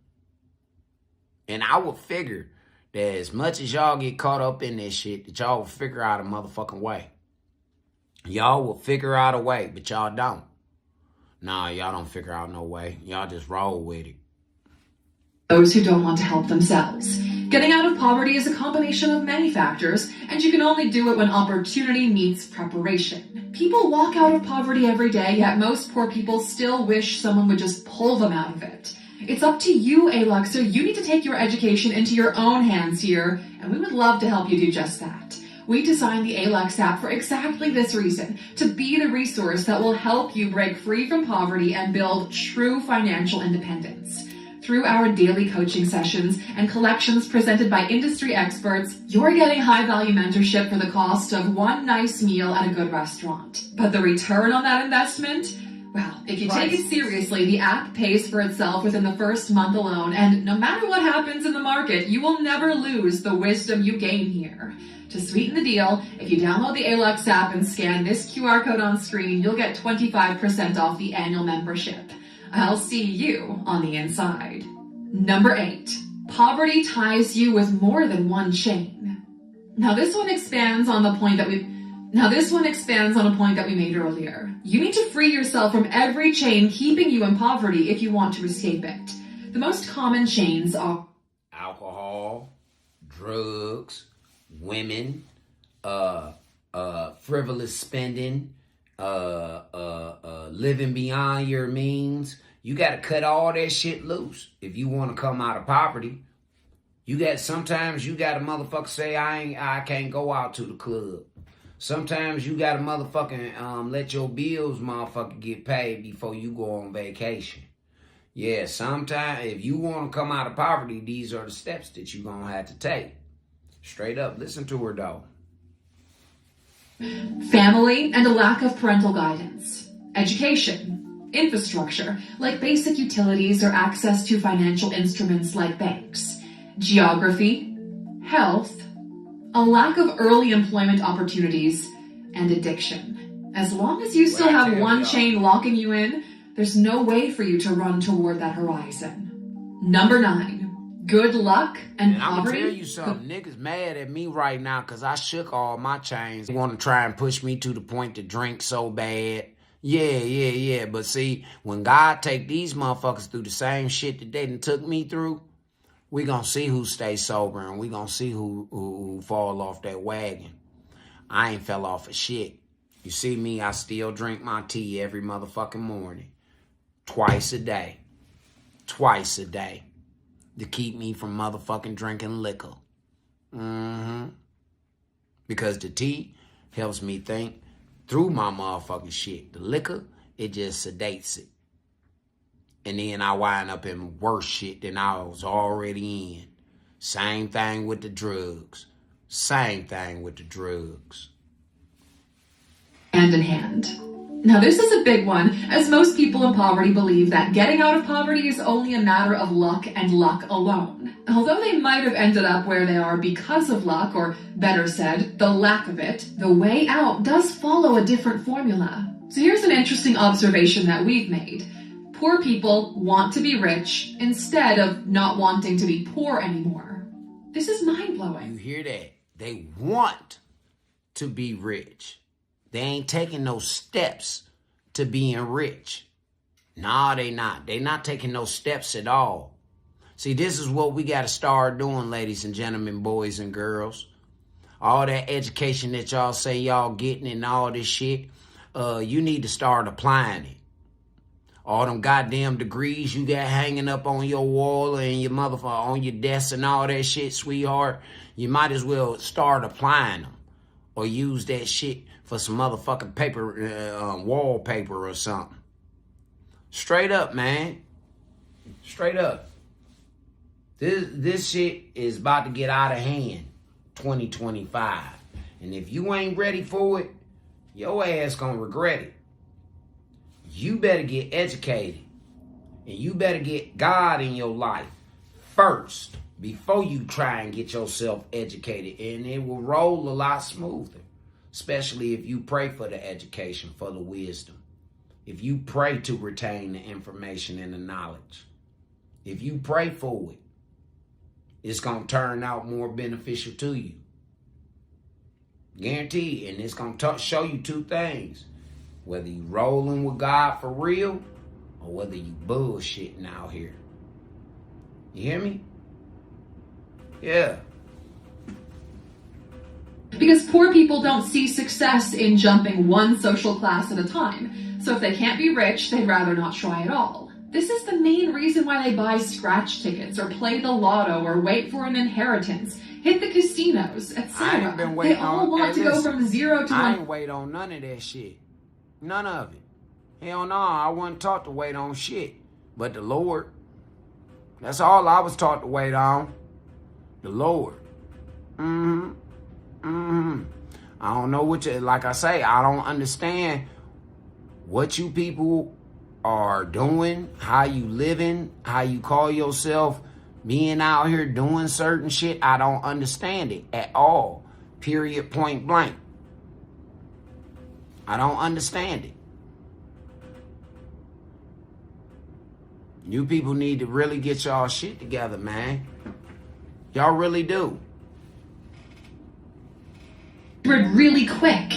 I would figure that as much as y'all get caught up in this shit, that y'all will figure out a motherfucking way. Y'all will figure out a way, but y'all don't. Nah, y'all don't figure out no way. Y'all just roll with it. Those who don't want to help themselves. Getting out of poverty is a combination of many factors, and you can only do it when opportunity meets preparation. People walk out of poverty every day, yet most poor people still wish someone would just pull them out of it. It's up to you, A-Luxer. You need to take your education into your own hands here, and we would love to help you do just that. We designed the A-Lux app for exactly this reason, to be the resource that will help you break free from poverty and build true financial independence. Through our daily coaching sessions and collections presented by industry experts, you're getting high-value mentorship for the cost of one nice meal at a good restaurant. But the return on that investment? Well, if you take it seriously, the app pays for itself within the first month alone, and no matter what happens in the market, you will never lose the wisdom you gain here. To sweeten the deal, if you download the A-Lux app and scan this QR code on screen, you'll get 25% off the annual membership. I'll see you on the inside. Number 8. Poverty ties you with more than one chain. Now this one expands on a point that we made earlier. You need to free yourself from every chain keeping you in poverty if you want to escape it. The most common chains are alcohol, drugs, women, frivolous spending, living beyond your means. You got to cut all that shit loose if you want to come out of poverty. Sometimes you got a motherfucker say, I can't go out to the club. Sometimes you got to motherfucking let your bills motherfucker get paid before you go on vacation. Yeah, sometimes if you want to come out of poverty, these are the steps that you're going to have to take. Straight up, listen to her though. Family and a lack of parental guidance. Education. Infrastructure, like basic utilities or access to financial instruments like banks. Geography. Health. A lack of early employment opportunities. And addiction. As long as you still have one chain locking you in, there's no way for you to run toward that horizon. Number 9. Good luck and poverty. I'm gonna tell you something. Niggas mad at me right now because I shook all my chains. They want to try and push me to the point to drink so bad. Yeah. But see, when God take these motherfuckers through the same shit that they done took me through, we gonna see who stays sober and we gonna see who fall off that wagon. I ain't fell off of shit. You see me, I still drink my tea every motherfucking morning. Twice a day. To keep me from motherfucking drinking liquor. Because the tea helps me think through my motherfucking shit. The liquor, it just sedates it. And then I wind up in worse shit than I was already in. Same thing with the drugs. Hand in hand. Now this is a big one, as most people in poverty believe that getting out of poverty is only a matter of luck and luck alone. Although they might have ended up where they are because of luck, or better said, the lack of it, the way out does follow a different formula. So here's an interesting observation that we've made. Poor people want to be rich instead of not wanting to be poor anymore. This is mind-blowing. You hear that? They want to be rich. They ain't taking no steps to being rich. Nah, they not. They not taking no steps at all. See, this is what we got to start doing, ladies and gentlemen, boys and girls. All that education that y'all say y'all getting and all this shit, you need to start applying it. All them goddamn degrees you got hanging up on your wall and your motherfucker on your desk and all that shit, sweetheart, you might as well start applying them. Or use that shit for some motherfucking paper, wallpaper or something. Straight up, man. Straight up. This shit is about to get out of hand 2025. And if you ain't ready for it, your ass gonna regret it. You better get educated. And you better get God in your life first before you try and get yourself educated. And it will roll a lot smoother. Especially if you pray for the education, for the wisdom. If you pray to retain the information and the knowledge. If you pray for it, it's going to turn out more beneficial to you. Guaranteed. And it's going to show you two things. Whether you rolling with God for real or whether you bullshitting out here. You hear me? Yeah. Because poor people don't see success in jumping one social class at a time. So if they can't be rich, they'd rather not try at all. This is the main reason why they buy scratch tickets or play the lotto or wait for an inheritance, hit the casinos, etc. They all want to go from 0 to 1. I ain't wait on none of that shit. None of it. Hell no, I wasn't taught to wait on shit. But the Lord. That's all I was taught to wait on. The Lord. I don't know what you, like I say, I don't understand what you people are doing, how you living, how you call yourself being out here doing certain shit. I don't understand it at all. Period, point blank. I don't understand it. You people need to really get y'all shit together, man. Y'all really do. Really quick.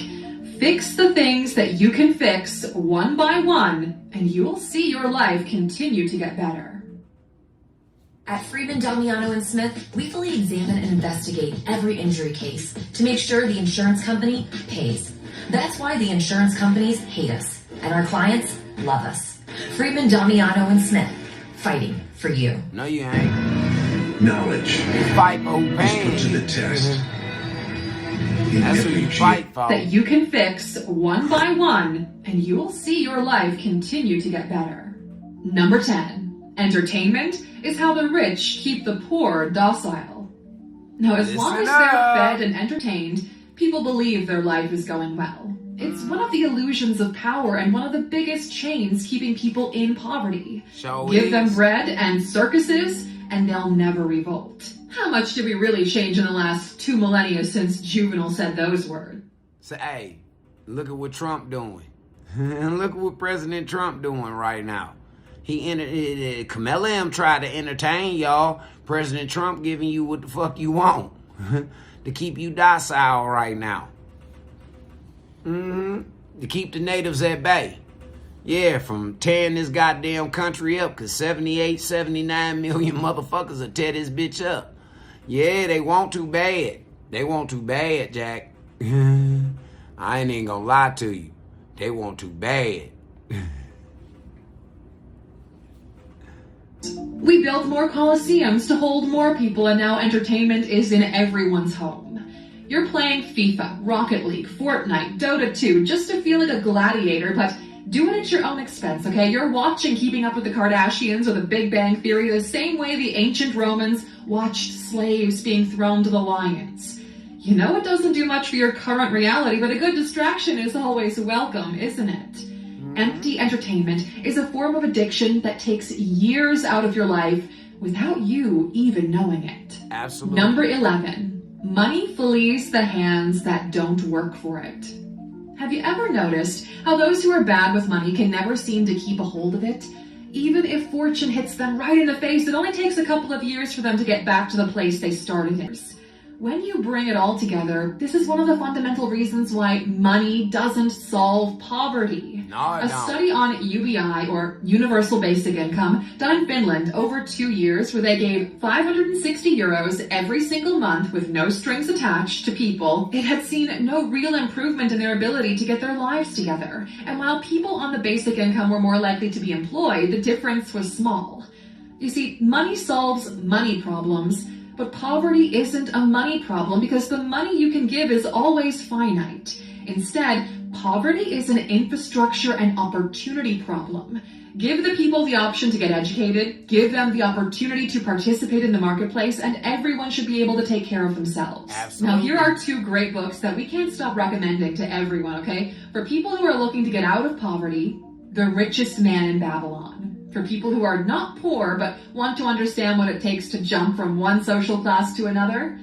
Fix the things that you can fix one by one, and you'll see your life continue to get better. At Freeman, Damiano & Smith, we fully examine and investigate every injury case to make sure the insurance company pays. That's why the insurance companies hate us, and our clients love us. Freeman, Damiano & Smith, fighting for you. No, you ain't. Knowledge Fight for who is pays. put to the test. That's who you fight for. That you can fix one by one, and you'll see your life continue to get better. Number 10. Entertainment is how the rich keep the poor docile. Now, as long as they're fed and entertained, people believe their life is going well. It's one of the illusions of power and one of the biggest chains keeping people in poverty. Give them bread and circuses, and they'll never revolt. How much did we really change in the last 2 millennia since Juvenal said those words? So, hey, look at what Trump doing. Look at what President Trump doing right now. Kamala M tried to entertain y'all. President Trump giving you what the fuck you want to keep you docile right now. To keep the natives at bay. Yeah, from tearing this goddamn country up, because 78, 79 million motherfuckers will tear this bitch up. Yeah, they want too bad. They want too bad, Jack. I ain't even gonna lie to you. They want too bad. We built more coliseums to hold more people, and now entertainment is in everyone's home. You're playing FIFA, Rocket League, Fortnite, Dota 2, just to feel like a gladiator, but do it at your own expense, okay? You're watching Keeping Up with the Kardashians or The Big Bang Theory the same way the ancient Romans watched slaves being thrown to the lions. You know it doesn't do much for your current reality, but a good distraction is always welcome, isn't it? Empty entertainment is a form of addiction that takes years out of your life without you even knowing it. Absolutely. Number 11. Money flees the hands that don't work for it. Have you ever noticed how those who are bad with money can never seem to keep a hold of it? Even if fortune hits them right in the face, it only takes a couple of years for them to get back to the place they started in. When you bring it all together, this is one of the fundamental reasons why money doesn't solve poverty. A study on UBI, or Universal Basic Income, done in Finland over 2 years, where they gave 560 euros every single month with no strings attached to people, it had seen no real improvement in their ability to get their lives together. And while people on the basic income were more likely to be employed, the difference was small. You see, money solves money problems, but poverty isn't a money problem because the money you can give is always finite. Instead, poverty is an infrastructure and opportunity problem. Give the people the option to get educated, give them the opportunity to participate in the marketplace, and everyone should be able to take care of themselves. Absolutely. Now, here are 2 great books that we can't stop recommending to everyone, okay? For people who are looking to get out of poverty, The Richest Man in Babylon. For people who are not poor but want to understand what it takes to jump from one social class to another,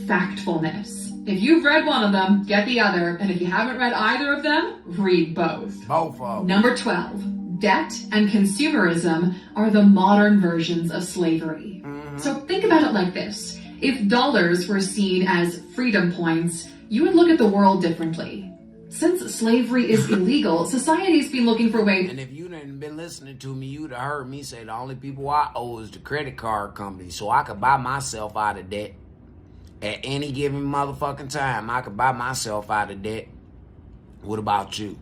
Factfulness. If you've read one of them, get the other, and if you haven't read either of them, read both. Both of them. Number 12. Debt and consumerism are the modern versions of slavery. So think about it like this. If dollars were seen as freedom points, you would look at the world differently. Since slavery is illegal, society's been looking for ways. And if you hadn't been listening to me, you'd have heard me say the only people I owe is the credit card company, so I could buy myself out of debt. At any given motherfucking time, I could buy myself out of debt. What about you?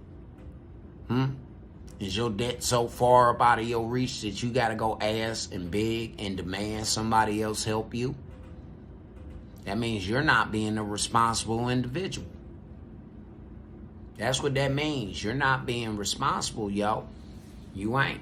Is your debt so far up out of your reach that you got to go ask and beg and demand somebody else help you? That means you're not being a responsible individual. That's what that means. You're not being responsible, yo. You ain't.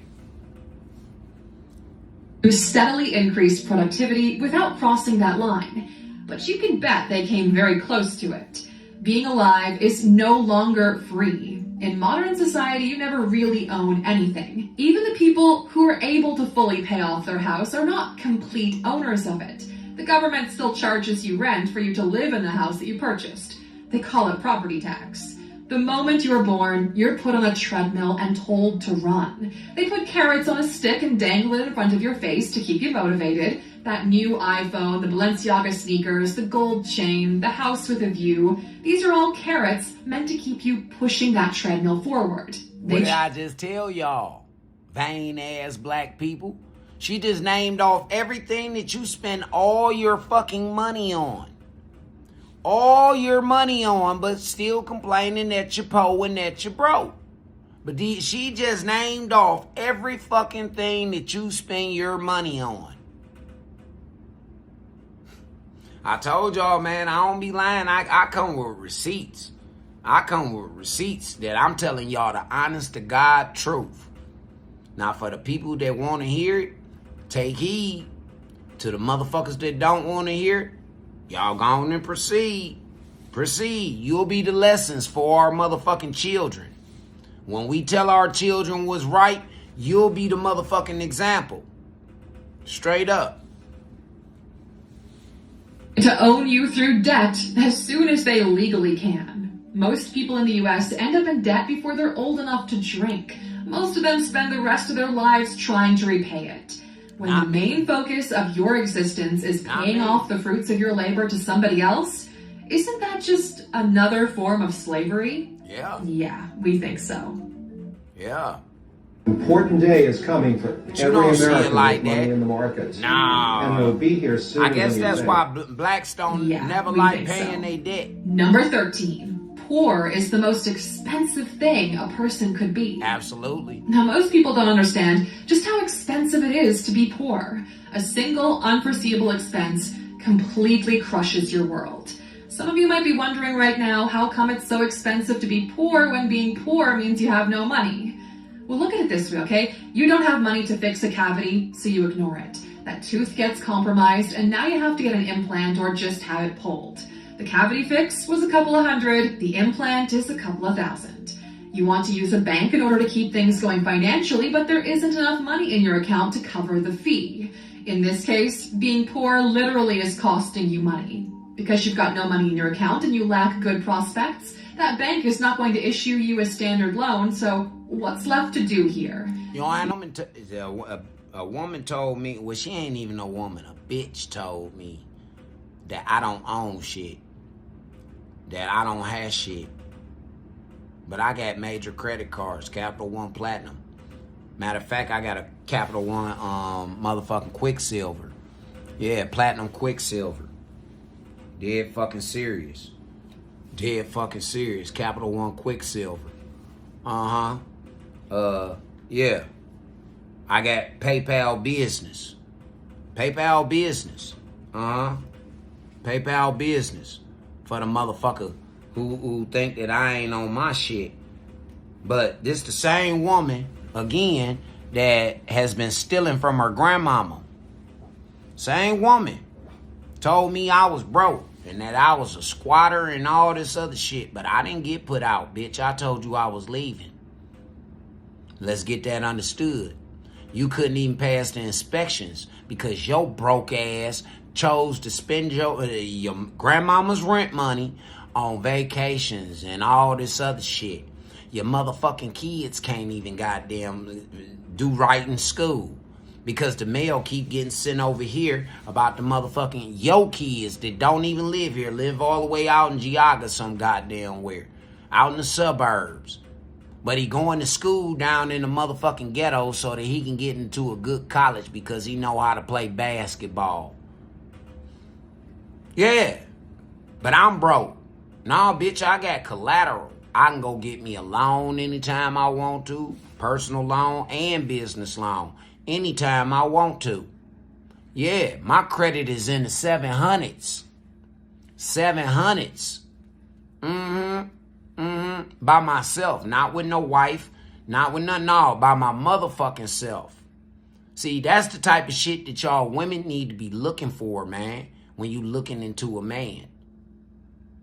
Who steadily increased productivity without crossing that line. But you can bet they came very close to it. Being alive is no longer free. In modern society, you never really own anything. Even the people who are able to fully pay off their house are not complete owners of it. The government still charges you rent for you to live in the house that you purchased. They call it property tax. The moment you're born, you're put on a treadmill and told to run. They put carrots on a stick and dangle it in front of your face to keep you motivated. That new iPhone, the Balenciaga sneakers, the gold chain, the house with a view. These are all carrots meant to keep you pushing that treadmill forward. What did I just tell y'all? Vain ass black people. She just named off everything that you spend all your fucking money on. All your money on, but still complaining that you're poor and that you're broke. But she just named off every fucking thing that you spend your money on. I told y'all, man, I don't be lying. I come with receipts. I come with receipts that I'm telling y'all the honest to God truth. Now, for the people that want to hear it, take heed. To the motherfuckers that don't want to hear it, y'all go on and proceed. Proceed. You'll be the lessons for our motherfucking children. When we tell our children what's right, you'll be the motherfucking example. Straight up. To own you through debt as soon as they legally can. Most people in the US end up in debt before they're old enough to drink. Most of them spend the rest of their lives trying to repay it. When the main focus of your existence is paying off the fruits of your labor to somebody else, isn't that just another form of slavery? Yeah. Yeah, we think so. Yeah. Important day is coming for every American like with money that. in the markets. No. And it'll be here soon. I guess that's why blacks don't never like paying their debt. Number 13. Poor is the most expensive thing a person could be. Absolutely. Now, most people don't understand just how expensive it is to be poor. A single unforeseeable expense completely crushes your world. Some of you might be wondering right now, how come it's so expensive to be poor when being poor means you have no money? Well, look at it this way, okay? You don't have money to fix a cavity, so you ignore it. That tooth gets compromised, and now you have to get an implant or just have it pulled. The cavity fix was a couple of $100, the implant is a couple of $1,000. You want to use a bank in order to keep things going financially, but there isn't enough money in your account to cover the fee. In this case, being poor literally is costing you money. Because you've got no money in your account and you lack good prospects, that bank is not going to issue you a standard loan, so what's left to do here? You know, a woman told me, well, she ain't even a woman, a bitch told me that I don't own shit, that I don't have shit. But I got major credit cards, Capital One Platinum. Matter of fact, I got a Capital One motherfucking Quicksilver. Yeah, Platinum Quicksilver. Dead fucking serious. Dead fucking serious. Capital One Quicksilver. Yeah. I got PayPal Business. PayPal Business. PayPal Business. For the motherfucker who think that I ain't on my shit. But this the same woman, again, that has been stealing from her grandmama. Same woman. Told me I was broke and that I was a squatter and all this other shit. But I didn't get put out, bitch. I told you I was leaving. Let's get that understood. You couldn't even pass the inspections because your broke ass chose to spend your grandmama's rent money on vacations and all this other shit. Your motherfucking kids can't even goddamn do right in school because the mail keep getting sent over here about the motherfucking yo kids that don't even live here, live all the way out in Geauga some goddamn where, out in the suburbs. But he going to school down in the motherfucking ghetto so that he can get into a good college because he know how to play basketball. Yeah, but I'm broke. Nah, bitch, I got collateral. I can go get me a loan anytime I want to, personal loan and business loan, anytime I want to. Yeah, my credit is in the 700s. 700s. By myself, not with no wife, not with nothing, all by my motherfucking self. See, that's the type of shit that y'all women need to be looking for, man, when you looking into a man.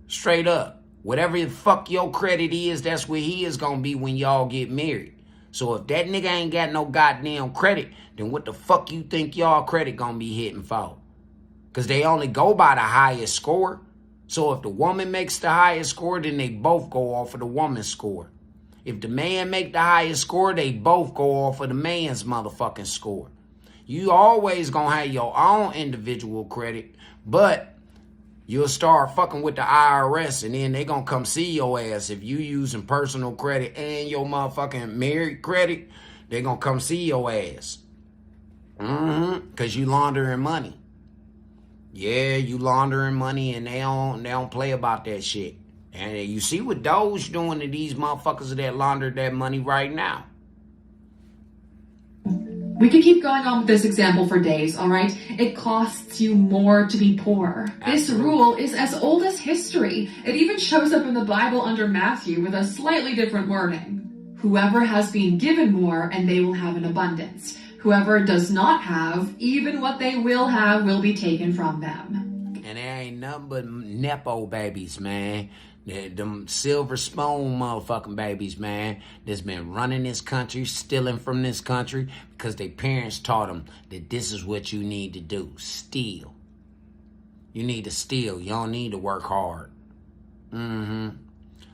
Straight up. Whatever the fuck your credit is, that's where he is gonna be when y'all get married. So if that nigga ain't got no goddamn credit, then what the fuck you think y'all credit gonna be hitting for? Because they only go by the highest score. So if the woman makes the highest score, then they both go off of the woman's score. If the man make the highest score, they both go off of the man's motherfucking score. You always gonna have your own individual credit, but you'll start fucking with the IRS, and then they gonna come see your ass. If you using personal credit and your motherfucking married credit, they gonna come see your ass. Cause you laundering money. Yeah, you laundering money, and they don't play about that shit. And you see what Doge doing to these motherfuckers that launder that money right now. We could keep going on with this example for days, all right? It costs you more to be poor. Absolutely. This rule is as old as history. It even shows up in the Bible under Matthew with a slightly different wording. Whoever has been given more, and they will have an abundance. Whoever does not have, even what they will have will be taken from them. And there ain't nothing but Nepo babies, man. Them silver spoon motherfucking babies, man, that's been running this country, stealing from this country because their parents taught them that this is what you need to do. Steal. You need to steal. You don't need to work hard.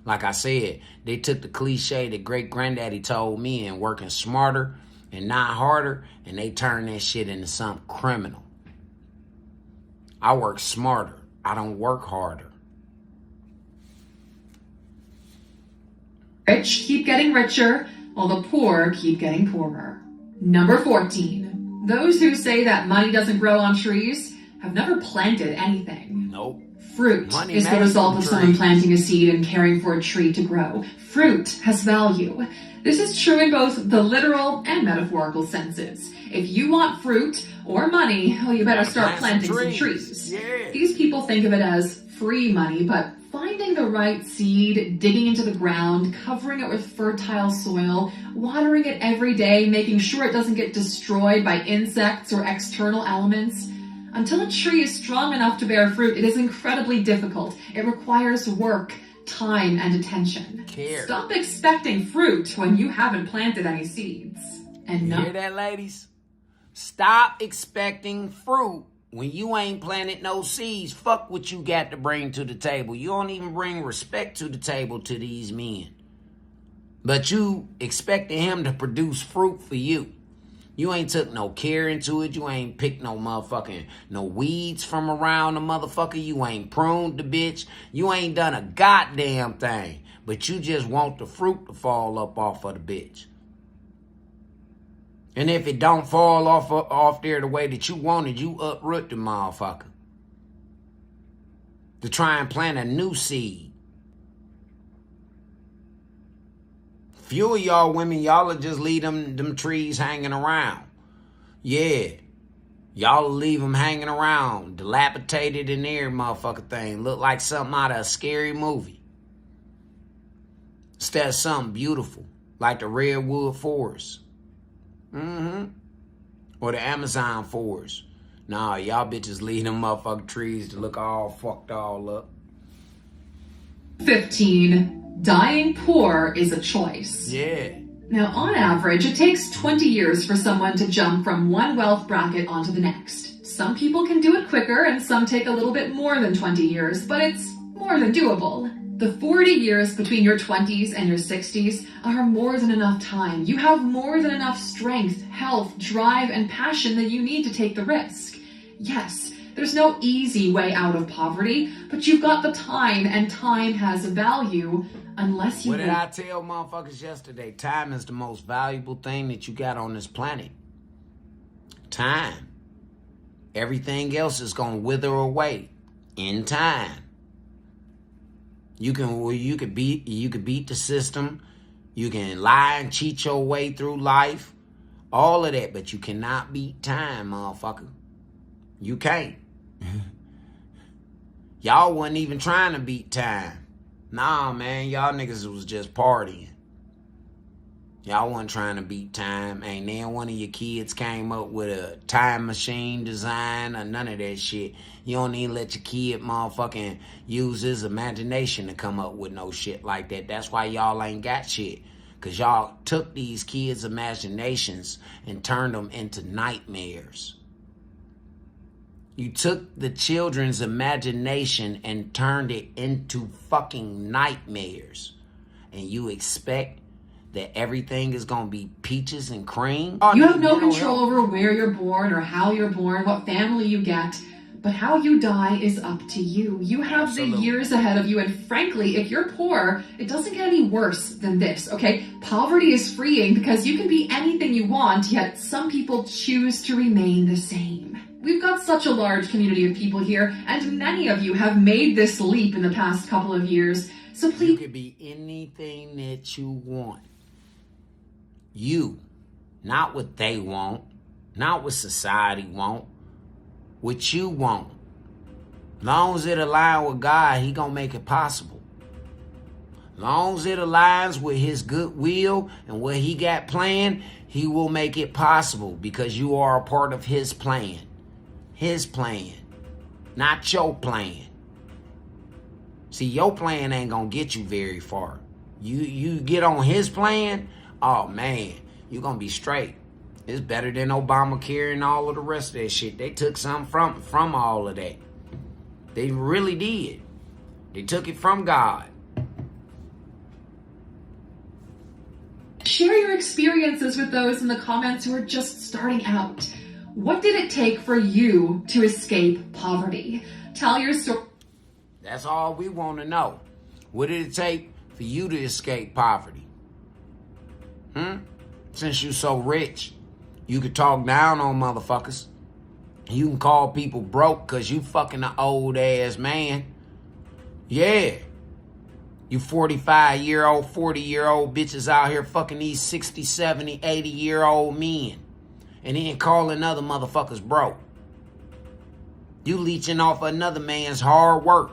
Like I said, they took the cliche that great granddaddy told me and working smarter and not harder, and they turned that shit into something criminal. I work smarter. I don't work harder. Rich keep getting richer, while the poor keep getting poorer. Number 14. Those who say that money doesn't grow on trees have never planted anything. Nope. Fruit is the result of someone planting a seed and caring for a tree to grow. Fruit has value. This is true in both the literal and metaphorical senses. If you want fruit or money, well, you better start planting some trees. Yeah. These people think of it as free money, but finding the right seed, digging into the ground, covering it with fertile soil, watering it every day, making sure it doesn't get destroyed by insects or external elements. Until a tree is strong enough to bear fruit, it is incredibly difficult. It requires work, time, and attention. Care. Stop expecting fruit when you haven't planted any seeds. And you hear that, ladies? Stop expecting fruit when you ain't planted no seeds. Fuck what you got to bring to the table. You don't even bring respect to the table to these men. But you expecting him to produce fruit for you. You ain't took no care into it. You ain't picked no weeds from around the motherfucker. You ain't pruned the bitch. You ain't done a goddamn thing. But you just want the fruit to fall up off of the bitch. And if it don't fall off there the way that you wanted, you uproot the motherfucker. To try and plant a new seed. Few of y'all women, y'all will just leave them trees hanging around. Yeah. Y'all will leave them hanging around. Dilapidated in there, motherfucker thing. Look like something out of a scary movie. Instead of something beautiful. Like the redwood forest. Or the Amazon forest. Nah, y'all bitches leave them motherfucking trees to look all fucked all up. 15. Dying poor is a choice. Yeah. Now, on average, it takes 20 years for someone to jump from one wealth bracket onto the next. Some people can do it quicker, and some take a little bit more than 20 years, but it's more than doable. The 40 years between your 20s and your 60s are more than enough time. You have more than enough strength, health, drive, and passion that you need to take the risk. Yes, there's no easy way out of poverty, but you've got the time, and time has value unless you... What did I tell motherfuckers yesterday? Time is the most valuable thing that you got on this planet. Time. Everything else is going to wither away in time. You could beat the system. You can lie and cheat your way through life. All of that, but you cannot beat time, motherfucker. You can't. Y'all wasn't even trying to beat time. Nah, man, y'all niggas was just partying. Y'all wasn't trying to beat time. Ain't then one of your kids came up with a time machine design or none of that shit. You don't even let your kid motherfucking use his imagination to come up with no shit like that. That's why y'all ain't got shit. Because y'all took these kids' imaginations and turned them into nightmares. You took the children's imagination and turned it into fucking nightmares. And you expect that everything is going to be peaches and cream? You have no control over where you're born or how you're born, what family you get. But how you die is up to you. You have the years ahead of you, and frankly, if you're poor, it doesn't get any worse than this, okay? Poverty is freeing because you can be anything you want, yet some people choose to remain the same. We've got such a large community of people here, and many of you have made this leap in the past couple of years. So please... You could be anything that you want. You. Not what they want. Not what society want. What you want. Long as it aligns with God, he gonna make it possible. Long as it aligns with his good will and what he got planned, he will make it possible because you are a part of his plan. His plan. Not your plan. See, your plan ain't gonna get you very far. You get on his plan, oh man, you're gonna be straight. It's better than Obamacare and all of the rest of that shit. They took something from all of that. They really did. They took it from God. Share your experiences with those in the comments who are just starting out. What did it take for you to escape poverty? Tell your story. That's all we want to know. What did it take for you to escape poverty? Since you so rich, you could talk down on motherfuckers. You can call people broke because you fucking an old ass man. Yeah. You 45-year-old, 40-year-old bitches out here fucking these 60, 70, 80-year-old men. And then calling other motherfuckers broke. You leeching off another man's hard work.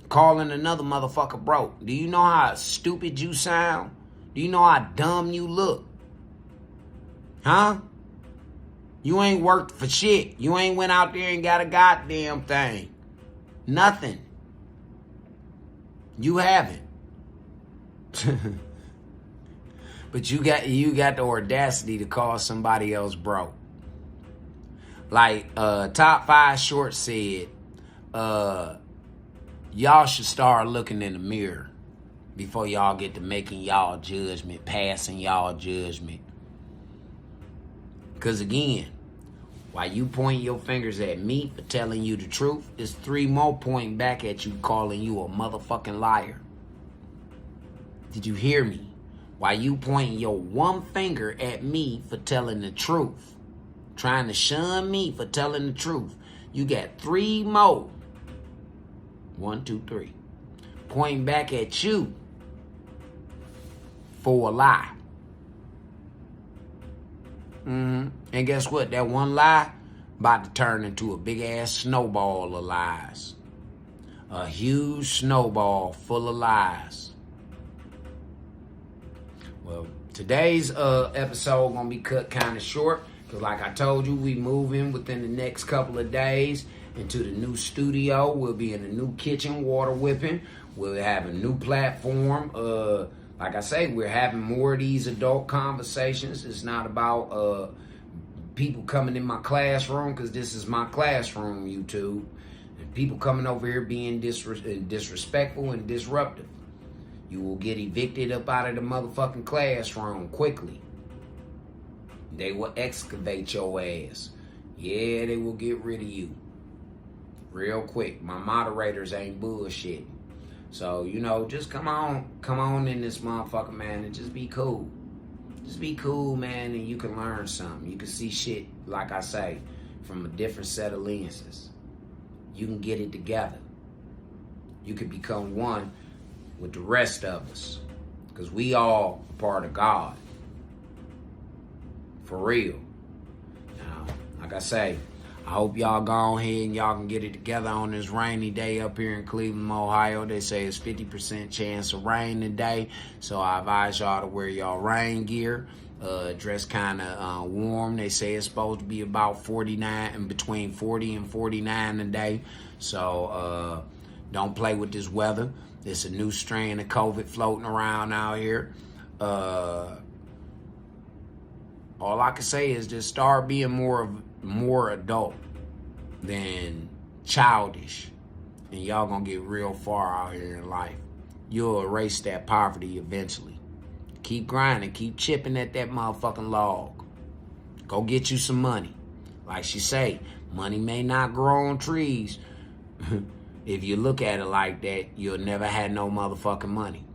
Calling another motherfucker broke. Do you know how stupid you sound? Do you know how dumb you look? Huh? You ain't worked for shit. You ain't went out there and got a goddamn thing. Nothing. You haven't. But you got the audacity to call somebody else broke. Like Top 5 Short said, y'all should start looking in the mirror before y'all get to making y'all judgment, passing y'all judgment. Because again, while you point your fingers at me for telling you the truth, there's 3 more pointing back at you calling you a motherfucking liar. Did you hear me? While you pointing your one finger at me for telling the truth, trying to shun me for telling the truth, you got 3 more. 1, 2, 3. Pointing back at you for a lie. And guess what? That one lie about to turn into a big ass snowball of lies. A huge snowball full of lies. Well, today's episode gonna be cut kind of short because, like I told you, we moving within the next couple of days into the new studio. We'll be in the new kitchen, water whipping. We'll have a new platform. Like I say, we're having more of these adult conversations. It's not about people coming in my classroom, because this is my classroom, YouTube. And people coming over here being disrespectful and disruptive. You will get evicted up out of the motherfucking classroom quickly. They will excavate your ass. Yeah, they will get rid of you real quick. My moderators ain't bullshitting. So, you know, just come on in this motherfucker, man, and just be cool. Just be cool, man, and you can learn something. You can see shit, like I say, from a different set of lenses. You can get it together. You can become one with the rest of us. Because we all part of God. For real. Now, like I say, I hope y'all go ahead and y'all can get it together on this rainy day up here in Cleveland, Ohio. They say it's 50% chance of rain today. So I advise y'all to wear y'all rain gear. Dress kind of warm. They say it's supposed to be about 49 and between 40 and 49 today. So don't play with this weather. There's a new strain of COVID floating around out here. All I can say is just start being more adult than childish, and y'all gonna get real far out here in life. You'll erase that poverty eventually. Keep grinding, keep chipping at that motherfucking log. Go get you some money. Like she say, money may not grow on trees. If you look at it like that, you'll never have no motherfucking money.